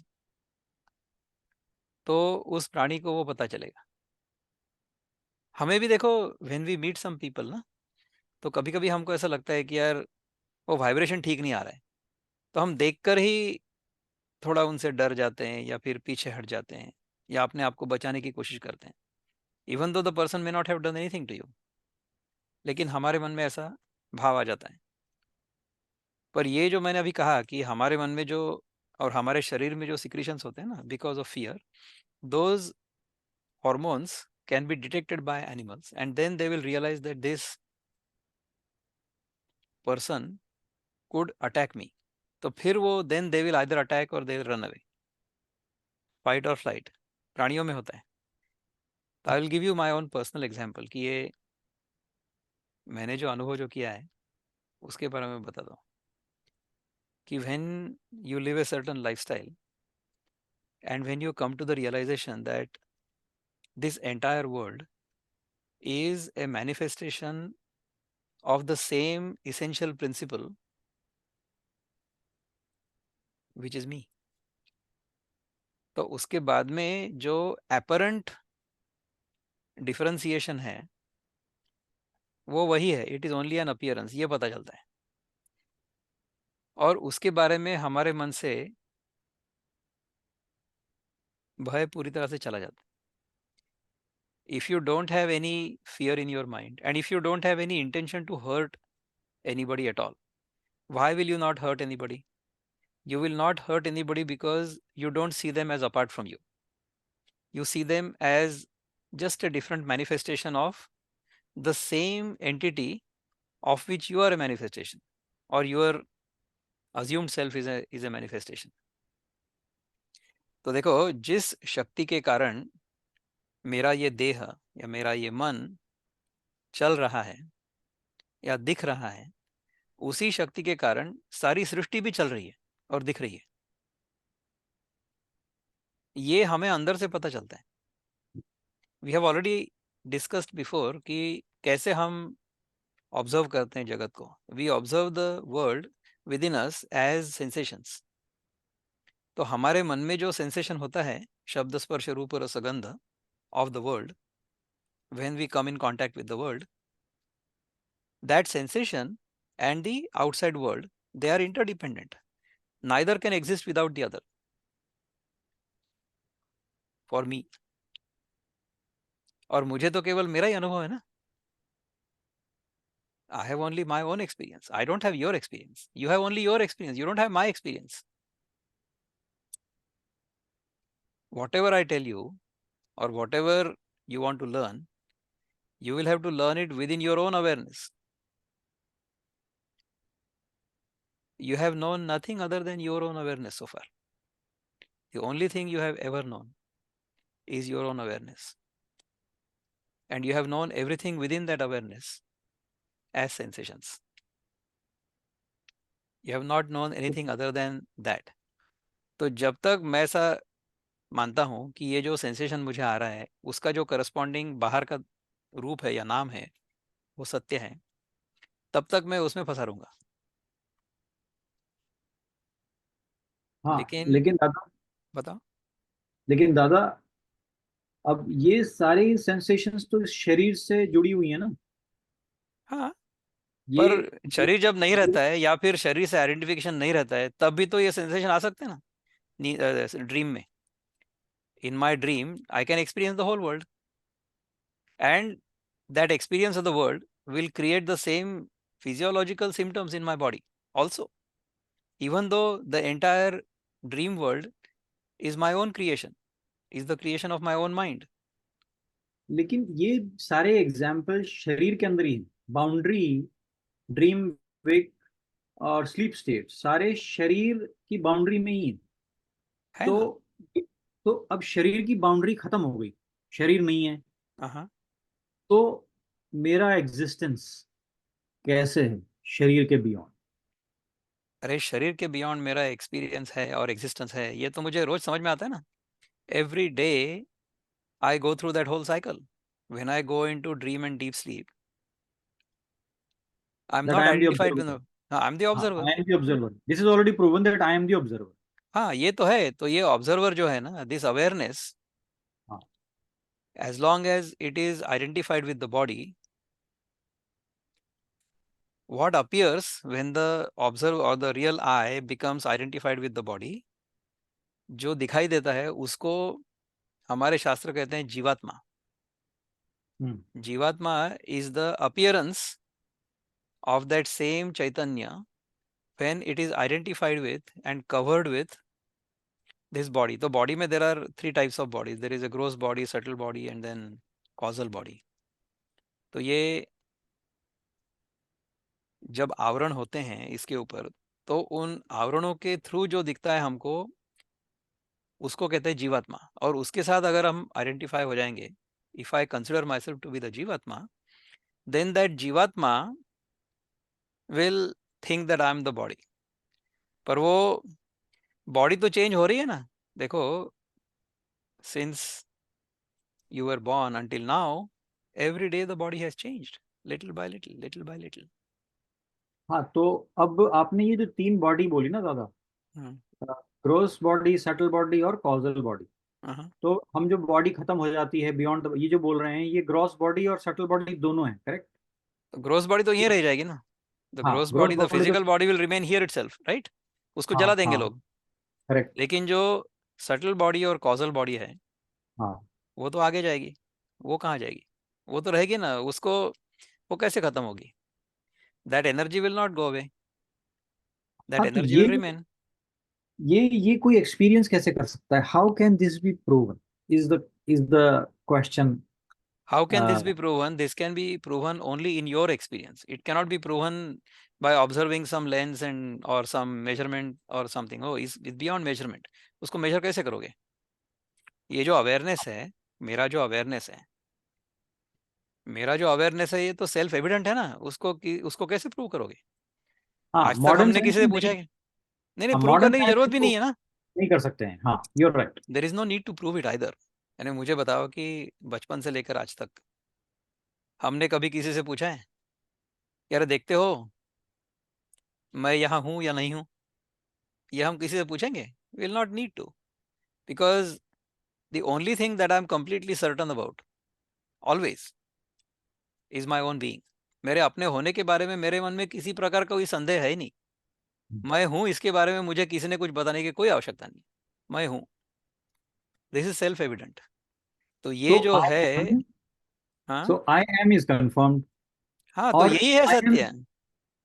तो उस प्राणी को वो पता चलेगा। हमें भी देखो, when we meet some people ना, तो कभी कभी हमको ऐसा लगता है कि यार वो वाइब्रेशन ठीक नहीं आ रहा है, तो हम देखकर ही थोड़ा उनसे डर जाते हैं या फिर पीछे हट जाते हैं या अपने आप को बचाने की कोशिश करते हैं, even though the person may not have done anything to you, लेकिन हमारे मन में ऐसा भाव आ जाता है। पर ये जो मैंने अभी कहा कि हमारे मन में जो और हमारे शरीर में जो सिक्रीशंस होते हैं ना, because of fear, those hormones can be detected by animals and then they will realise that this person could attack me. तो फिर वो then they will either attack और they will run away, fight और फ्लाइट प्राणियों में होता है। तो I will give you my own personal example कि ये मैंने जो अनुभव जो किया है उसके बारे में बताता हूँ कि when you live a certain lifestyle and when you come to the realisation that this entire world is a manifestation of the same essential principle which is me, तो उसके बाद में जो apparent differentiation है वो वही है, it is only an appearance, ये पता चलता है। और उसके बारे में हमारे मन से भय पूरी तरह से चला जाता है। If you don't have any fear in your mind and if you don't have any intention to hurt anybody at all, why will you not hurt anybody? You will not hurt anybody because you don't see them as apart from you. You see them as just a different manifestation of the same entity of which you are a manifestation, or your assumed self is a manifestation. तो देखो, जिस शक्ति के कारण मेरा ये देह या मेरा ये मन चल रहा है या दिख रहा है, उसी शक्ति के कारण सारी सृष्टि भी चल रही है और दिख रही है। ये हमें अंदर से पता चलता है। We have already discussed before कि कैसे हम ऑब्जर्व करते हैं जगत को। We observe the world within us as sensations. तो हमारे मन में जो सेंसेशन होता है, शब्द स्पर्श रूप और सुगंध of the world, when we come in contact with the world, that sensation and the outside world, they are interdependent. Neither can exist without the other for me. और मुझे तो केवल मेरा ही अनुभव है ना। I have only my own experience. I don't have your experience. You have only your experience. You don't have my experience. Whatever I tell you or whatever you want to learn, you will have to learn it within your own awareness. You have known nothing other than your own awareness so far. The only thing you have ever known is your own awareness. And you have known everything within that awareness as sensations. You have not known anything other than that. तो जब तक मैं ऐसा मानता हूं कि ये जो सेंसेशन मुझे आ रहा है उसका जो करस्पॉन्डिंग बाहर का रूप है या नाम है वो सत्य है, तब तक मैं उसमें फंसा रहूंगा। हाँ लेकिन लेकिन दादा, बताओ। लेकिन दादा, अब ये सारी सेंसेशंस तो इस शरीर से जुड़ी हुई है ना। हाँ, ये पर ये, शरीर जब नहीं ये रहता है या फिर शरीर से आइडेंटिफिकेशन नहीं रहता है तब भी तो ये सेंसेशन आ सकते हैं ना ड्रीम में। In my dream I can experience the whole world, and that experience of the world will create the same physiological symptoms in my body also, even though the entire dream world is my own creation, is the creation of my own mind. लेकिन ये सारे एग्जाम्पल शरीर के अंदर ही है। बाउंड्री, ड्रीम, वेक और स्लीप स्टेट सारे शरीर की बाउंड्री में ही है। है ना। तो तो अब शरीर की बाउंड्री खत्म हो गई, शरीर नहीं है, हाँ। तो मेरा एग्जिस्टेंस कैसे है शरीर के बियॉन्ड? अरे, शरीर के बियॉन्ड मेरा एक्सपीरियंस है और एग्जिस्टेंस है, ये तो मुझे रोज समझ में आता है ना। Every day I go through that whole cycle. When I go into dream and deep sleep, I am that not I am the identified observer. With, I am the हाँ, observer. I am the observer, this is already proven that I am the observer. हाँ, ये तो है। तो ये ऑब्जर्वर जो है ना, दिस अवेयरनेस, हाँ, as long as it is identified with the body, what appears when the observer or the real I becomes identified with the body, जो दिखाई देता है उसको हमारे शास्त्र कहते हैं जीवात्मा। हम्म, जीवात्मा is the appearance of that same chaitanya when it is identified with and covered with this body. तो body में there are three types of bodies. There is a gross body, subtle body and then causal body. तो ये जब आवरण होते हैं इसके ऊपर, तो उन आवरणों के थ्रू जो दिखता है हमको उसको कहते हैं जीवात्मा। और उसके साथ अगर हम आइडेंटिफाई हो जाएंगे, if I consider myself to be the jivatma, then that jivatma will think that I am the body. पर वो बॉडी तो चेंज हो रही है ना। देखो, since you were born until now, every day the body has changed, little bye little, little bye little. हाँ, तो अब आपने ये जो तीन बॉडी बोली ना दादा, हम्म। ग्रोस बॉडी, सटल बॉडी और कॉजल बॉडी, हाँ, तो हम जो बॉडी खत्म हो जाती है बियॉन्ड, ये जो बोल रहे हैं, ये ग्रॉस बॉडी और सटल बॉडी दोनों है, करेक्ट? तो ग्रोस बॉडी तो यहीं रह जाएगी ना। द हाँ, gross gross body, the body तो, physical body will remain here itself, right. उसको हाँ जला देंगे हाँ, लोग। करेक्ट, लेकिन जो सटल बॉडी और कॉजल बॉडी है हाँ। वो तो आगे जाएगी। वो कहाँ जाएगी? वो तो रहेगी ना। उसको वो कैसे खत्म होगी? That energy will not go away, that हाँ, तो एनर्जी विल रिमेन। ये कोई एक्सपीरियंस कैसे कर सकता है? How can this B proven? Is the is the question. How can Uh, this be proven? This can be proven only in your experience. It cannot be proven by observing some lens and or some measurement or something. Oh, is beyond measurement. उसको measure कैसे करोगे? ये जो अवेयरनेस है, मेरा जो अवेयरनेस है, मेरा जो अवेयरनेस है, ये तो सेल्फ एविडेंट है ना। उसको कैसे प्रूव करोगे? हाँ, आज तक मॉडर्न हमने साइंस किसी से में पूछा नहीं। है? नहीं नहीं, हाँ, प्रूव मॉडर्न करने की साइंस जरूरत में भी तो नहीं है ना। नहीं कर सकते हैं। हाँ, you are right. There is no need to prove it either. यानी मुझे बताओ कि बचपन से लेकर आज तक हमने कभी किसी से पूछा है, यार देखते हो मैं यहाँ हूँ या नहीं हूँ? ये हम किसी से पूछेंगे? Will not need to, because the only thing that I am completely certain about always is my own being. मेरे अपने होने के बारे में मेरे मन में किसी प्रकार का कोई संदेह है ही नहीं। मैं हूँ, इसके बारे में मुझे किसी ने कुछ बताने की कोई आवश्यकता नहीं। मैं हूँ, दिस इज सेल्फ एविडेंट। तो तो ये जो आई है, एम हाँ सो आई एम इज कंफर्म्ड, हाँ, तो और यही है आई एम सत्य।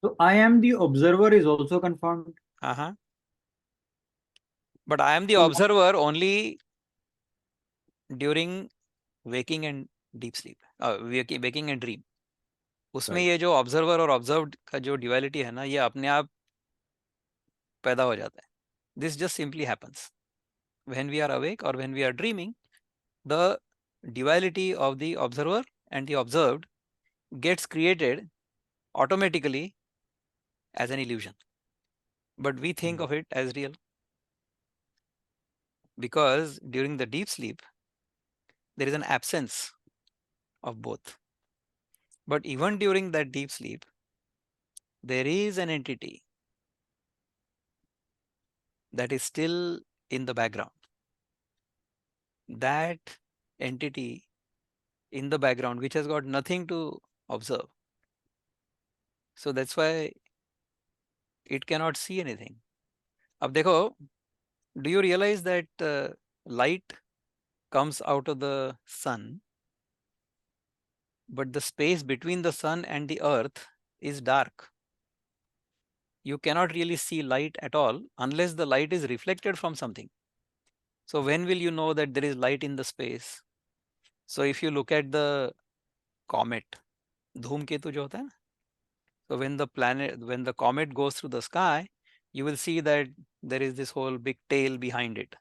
तो I am the observer is also confirmed. हाँ हाँ, बट आई एम द तो observer only during waking and deep sleep, waking and dream. उसमें राइट। ये जो ऑब्जर्वर और ऑब्जर्व्ड का जो ड्युअलिटी है ना, ये अपने आप पैदा हो जाता है। This just simply happens when we are awake और when we are dreaming. The duality of the observer and the observed gets created automatically as an illusion, but we think of it as real because during the deep sleep there is an absence of both. But even during that deep sleep there is an entity that is still in the background. That entity in the background which has got nothing to observe, so that's why it cannot see anything. अब देखो, do you realize that light comes out of the sun, but the space between the sun and the earth is dark? You cannot really see light at all unless the light is reflected from something. So when will you know that there is light in the space? So if you look at the comet, धूमकेतु जो होता है ना, so when the comet goes through the sky, you will see that there is this whole big tail behind it.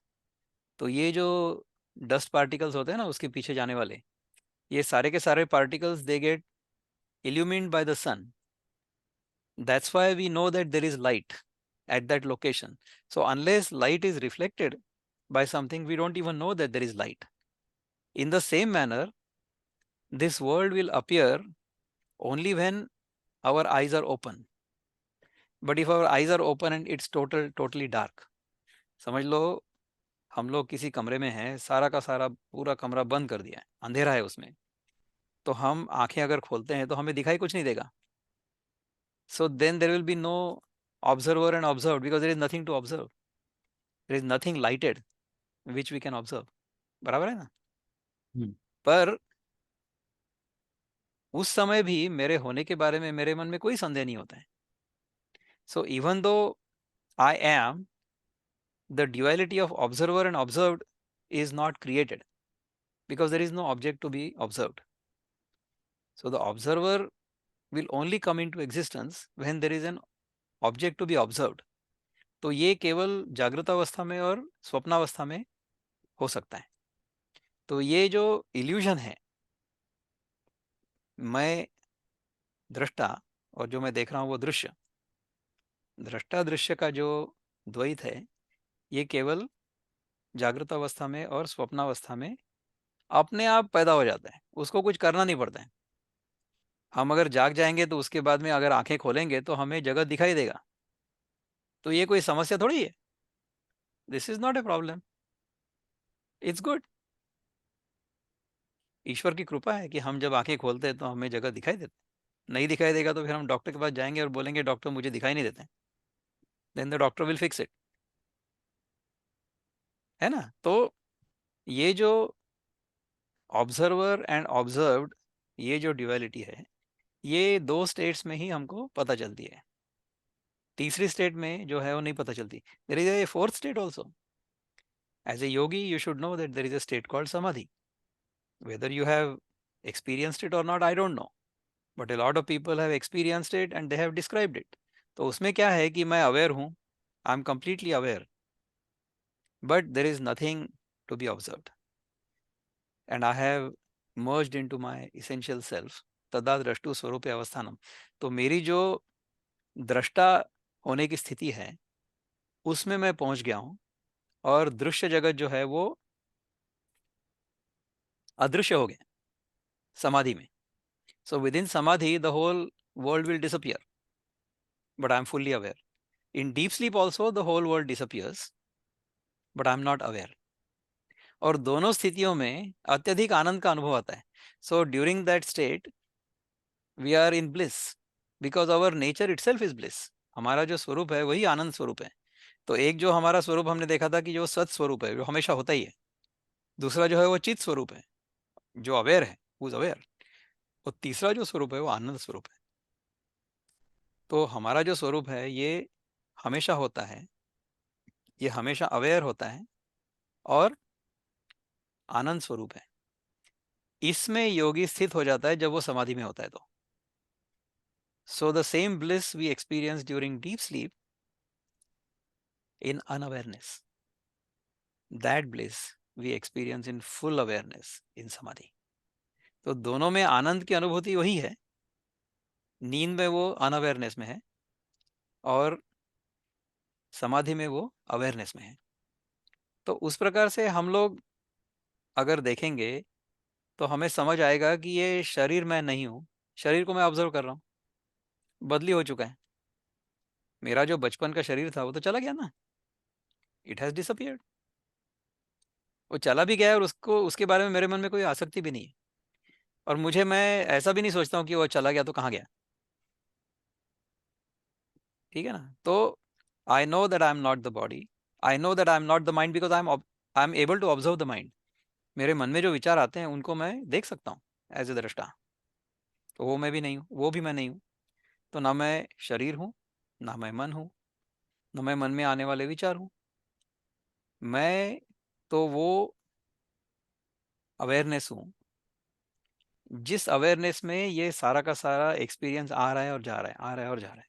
तो ये जो डस्ट पार्टिकल्स होते हैं ना उसके पीछे जाने वाले, ये सारे के सारे particles they get illumined by the sun. That's why we know that there is light at that location. So unless light is reflected by something, we don't even know that there is light. In the same manner, this world will appear only when our eyes are open. But if our eyes are open and it's totally dark, समझ लो हम लोग किसी कमरे में हैं, सारा का सारा पूरा कमरा बंद कर दिया है, अंधेरा है उसमें, तो हम आंखें अगर खोलते हैं तो हमें दिखाई कुछ नहीं देगा. So then there will be no observer and observed because there is nothing to observe. There is nothing lighted which we can observe. बराबर है ना? पर उस समय भी मेरे होने के बारे में मेरे मन में कोई संदेह नहीं होता है. So even though I am, the duality of observer and observed is not created because there is no object to be observed. So the observer will only come into existence when there is an object to be observed. तो ये केवल जागृत अवस्था में और स्वप्नावस्था में हो सकता है. तो ये जो इल्यूजन है, मैं दृष्टा और जो मैं देख रहा हूँ वो दृश्य, दृष्टा दृश्य का जो द्वैत है, ये केवल जागृत अवस्था में और स्वप्नावस्था में अपने आप पैदा हो जाता है. उसको कुछ करना नहीं पड़ता है. हम अगर जाग जाएंगे तो उसके बाद में अगर आंखें खोलेंगे तो हमें जगत दिखाई देगा. तो ये कोई समस्या थोड़ी है. This is not a problem, it's good. ईश्वर की कृपा है कि हम जब आंखें खोलते हैं तो हमें जगत दिखाई देता है. नहीं दिखाई देगा तो फिर हम डॉक्टर के पास जाएंगे और बोलेंगे डॉक्टर मुझे दिखाई नहीं देते. Then the doctor will fix it. है ना? तो ये जो ऑब्जर्वर एंड ऑब्जर्व्ड, ये जो ड्युअलिटी है, ये दो स्टेट्स में ही हमको पता चलती है. तीसरी स्टेट में जो है वो नहीं पता चलती. There is a fourth state also. As a yogi you should know that there is a state called samadhi. Whether you have experienced it or not, I don't know, but a lot of people have experienced it and they have described it. तो उसमें क्या है कि मैं अवेयर हूँ, I am completely aware, but there is nothing to be observed, and I have merged into my essential self, तदा द्रष्टु स्वरूप अवस्थानम। तो मेरी जो दृष्टा होने की स्थिति है उसमें मैं पहुंच गया हूँ, और दृश्य जगत जो है वो अदृश्य हो गया समाधि में। सो within samadhi the whole world will disappear, but I am fully aware. In deep sleep also the whole world disappears, but I am not aware. और दोनों स्थितियों में अत्यधिक आनंद का अनुभव आता है। So during that state we are in bliss, because our nature itself is bliss. हमारा जो स्वरूप है वही आनंद स्वरूप है। तो एक जो हमारा स्वरूप हमने देखा था कि जो सत स्वरूप है, जो हमेशा होता ही है। दूसरा जो है वो चित स्वरूप है, जो अवेयर है, हु इज अवेयर। और तीसरा जो स्वरूप है वो आनंद स्वरूप है। तो हमारा जो स्वरूप है ये हमेशा होता है, ये हमेशा अवेयर होता है, और आनंद स्वरूप है। इसमें योगी स्थित हो जाता है जब वो समाधि में होता है। तो so the same bliss we experience during deep sleep in unawareness, that bliss we experience in full awareness in samadhi। तो दोनों में आनंद की अनुभूति वही है। नींद में वो अनअवेयरनेस में है, और समाधि में वो अवेयरनेस में है। तो उस प्रकार से हम लोग अगर देखेंगे तो हमें समझ आएगा कि ये शरीर मैं नहीं हूँ, शरीर को मैं ऑब्जर्व कर रहा हूँ, बदली हो चुका है। मेरा जो बचपन का शरीर था वो तो चला गया ना, इट हैज डिसअपियर्ड। वो चला भी गया है, और उसको उसके बारे में मेरे मन में कोई आसक्ति भी नहीं है। और मुझे, मैं ऐसा भी नहीं सोचता हूँ कि वो चला गया तो कहाँ गया। ठीक है ना। तो I know that I am not the body, I know that I am not the mind, because I am able to observe the mind. मेरे मन में जो विचार आते हैं उनको मैं देख सकता हूँ एज ए दृष्टा। तो वो मैं भी नहीं हूँ, वो भी मैं नहीं हूँ। तो ना मैं शरीर हूँ, ना मैं मन हूँ, ना मैं मन में आने वाले विचार हूँ। मैं तो वो अवेयरनेस हूँ, जिस अवेयरनेस में ये सारा का सारा एक्सपीरियंस आ रहा है और जा रहा है, आ रहा है और जा रहा है।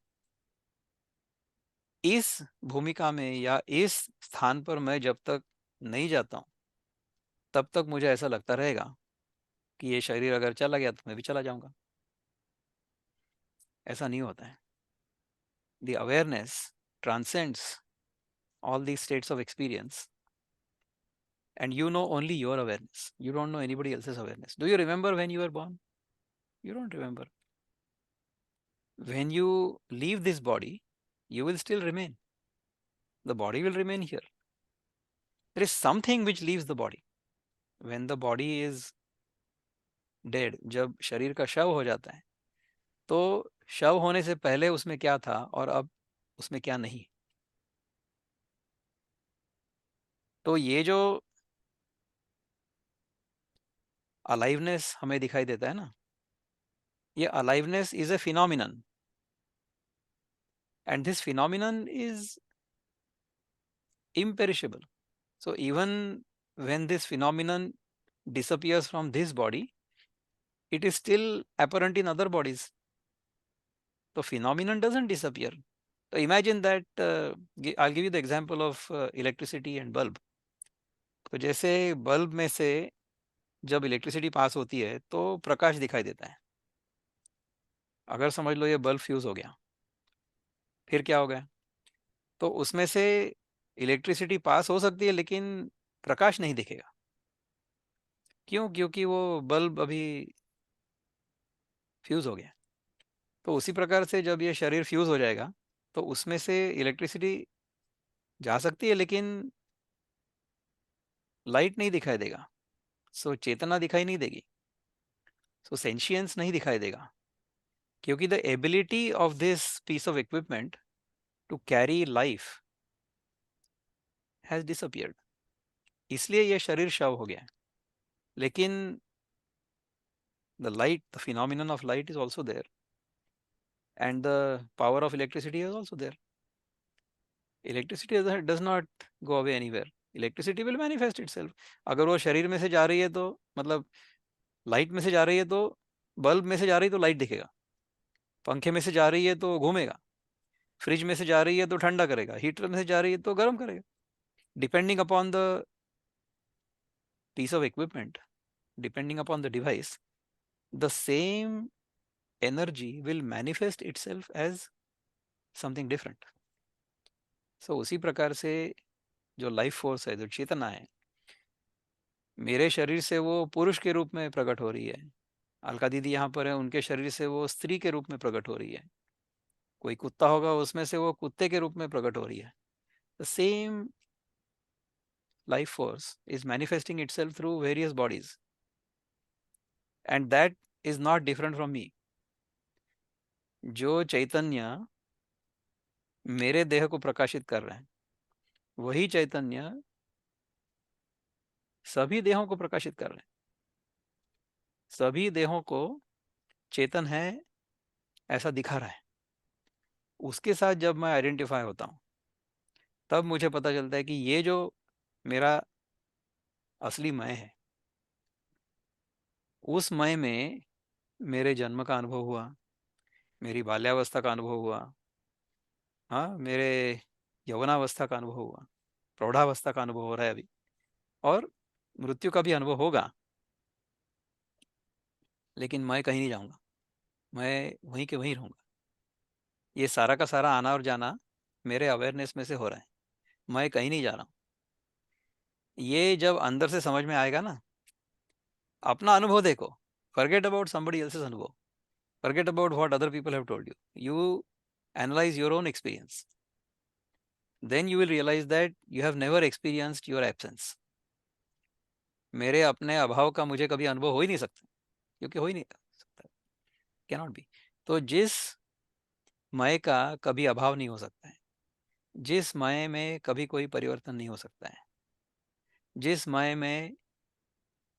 इस भूमिका में या इस स्थान पर मैं जब तक नहीं जाता हूँ तब तक मुझे ऐसा लगता रहेगा कि ये शरीर अगर चला गया तो मैं भी चला जाऊंगा। ऐसा नहीं होता है। The awareness transcends all these states of experience, and you know only your awareness, you don't know anybody else's awareness. Do you remember when you were born? You don't remember. When you leave this body, you will still remain, the body will remain here. There is something which leaves the body when the body is dead। जब शरीर का शव हो जाता है, तो शव होने से पहले उसमें क्या था और अब उसमें क्या नहीं। तो ये जो अलाइवनेस हमें दिखाई देता है ना, ये aliveness is a phenomenon, and this phenomenon is imperishable। So even when this phenomenon disappears from this body, it is still apparent in other bodies. The phenomenon doesn't disappear. So imagine that, I'll give you the example of electricity and bulb। तो जैसे बल्ब में से जब इलेक्ट्रिसिटी पास होती है तो प्रकाश दिखाई देता है। अगर समझ लो ये बल्ब फ्यूज हो गया, फिर क्या हो गया? तो उसमें से इलेक्ट्रिसिटी पास हो सकती है लेकिन प्रकाश नहीं दिखेगा। क्यों? क्योंकि वो बल्ब अभी फ्यूज हो गया। तो उसी प्रकार से जब ये शरीर फ्यूज हो जाएगा तो उसमें से इलेक्ट्रिसिटी जा सकती है लेकिन लाइट नहीं दिखाई देगा। सो चेतना दिखाई नहीं देगी, सो सेंशियंस नहीं दिखाई देगा, क्योंकि the ability of this piece of equipment to carry life has disappeared. इसलिए ये शरीर शव हो गया है। लेकिन the light, the phenomenon of light is also there, and the power of electricity is also there. Electricity does not go away anywhere, electricity will manifest itself. अगर वो शरीर में से जा रही है तो मतलब लाइट में से जा रही है तो, बल्ब में से जा रही है तो लाइट दिखेगा, पंखे में से जा रही है तो घूमेगा, फ्रिज में से जा रही है तो ठंडा करेगा, हीटर में से जा रही है तो गर्म करेगा, depending upon the piece of equipment, depending upon the device, the same energy will manifest itself as something different. So उसी प्रकार से जो लाइफ फोर्स है, जो चेतना है, मेरे शरीर से वो पुरुष के रूप में प्रकट हो रही है, अलका दीदी यहाँ पर है, उनके शरीर से वो स्त्री के रूप में प्रकट हो रही है, कोई कुत्ता होगा उसमें से वो कुत्ते के रूप में प्रकट हो रही है. The same life force is manifesting itself through various bodies, and that is not different from me. जो चैतन्य मेरे देह को प्रकाशित कर रहे हैं, वही चैतन्य सभी देहों को प्रकाशित कर रहे हैं. सभी देहों को चेतन है ऐसा दिखा रहा है. उसके साथ जब मैं आइडेंटिफाई होता हूँ, तब मुझे पता चलता है कि ये जो मेरा असली मैं है, उस मैं में मेरे जन्म का अनुभव हुआ, मेरी बाल्यावस्था का अनुभव हुआ, हाँ, मेरे यौवनावस्था का अनुभव हुआ, प्रौढ़ावस्था का अनुभव हो रहा है अभी, और मृत्यु का भी अनुभव होगा. लेकिन मैं कहीं नहीं जाऊंगा, मैं वहीं के वहीं रहूंगा. ये सारा का सारा आना और जाना मेरे अवेयरनेस में से हो रहा है, मैं कहीं नहीं जा रहा हूँ. ये जब अंदर से समझ में आएगा ना, अपना अनुभव देखो, फॉरगेट अबाउट समबडी एल्सेस अनुभव, forget about what other people have told you, you analyse your own experience, then you will realise that you have never experienced your absence. मेरे अपने अभाव का मुझे कभी अनुभव हो ही नहीं सकता, क्योंकि हो ही नहीं सकता, कैनॉट बी. तो जिस मय का कभी अभाव नहीं हो सकता है, जिस मय में कभी कोई परिवर्तन नहीं हो सकता है, जिस मय में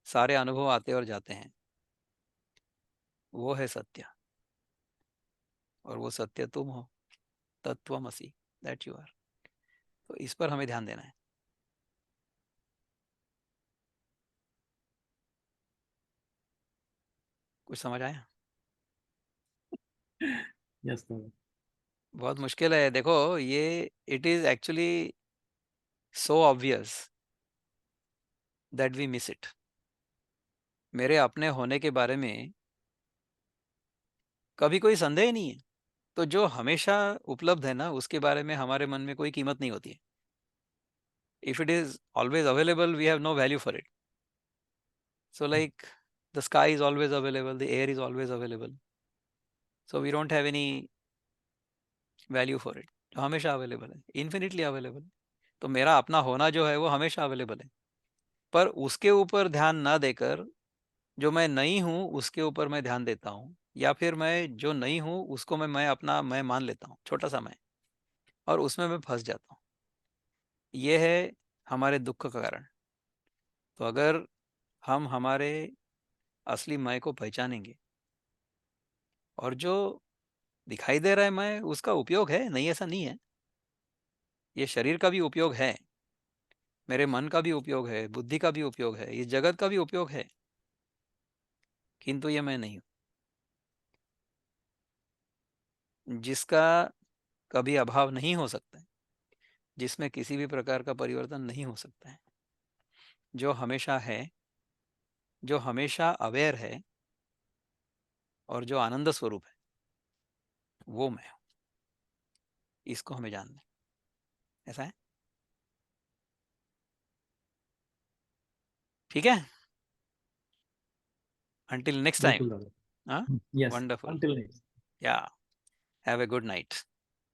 सारे अनुभव आते और जाते हैं, वो है सत्य. और वो सत्य तुम हो, तत्वमसि, दैट यू आर. तो इस पर हमें ध्यान देना है. कुछ समझ आया? Yes sir. बहुत मुश्किल है, देखो ये, it is actually so obvious that we miss it. मेरे अपने होने के बारे में कभी कोई संदेह नहीं है, तो जो हमेशा उपलब्ध है ना, उसके बारे में हमारे मन में कोई कीमत नहीं होती है. If it is always available, we have no value for it. So like, the sky is always available, the air is always available, so we don't have any value for it. जो हमेशा अवेलेबल है, इन्फिनिटली अवेलेबल है. तो मेरा अपना होना जो है वो हमेशा अवेलेबल है, पर उसके ऊपर ध्यान ना देकर जो मैं नहीं हूँ उसके ऊपर मैं ध्यान देता हूँ, या फिर मैं जो नहीं हूँ उसको मैं अपना मैं मान लेता हूँ, छोटा सा मैं, और उसमें मैं फंस जाता हूँ. ये है हमारे दुख का कारण. तो अगर हम हमारे असली मैं को पहचानेंगे, और जो दिखाई दे रहा है मैं, उसका उपयोग है, नहीं ऐसा नहीं है, ये शरीर का भी उपयोग है, मेरे मन का भी उपयोग है, बुद्धि का भी उपयोग है, इस जगत का भी उपयोग है, किंतु ये मैं नहीं हूँ. जिसका कभी अभाव नहीं हो सकता है, जिसमें किसी भी प्रकार का परिवर्तन नहीं हो सकता है, जो हमेशा है, जो हमेशा अवेयर है, और जो आनंद स्वरूप है, वो मैं हूँ. इसको हमें जानना है. ऐसा है. ठीक है. Until next time. बिल्कुल दादा. हाँ. Yes, wonderful. Until next. या, हैव ए गुड नाइट.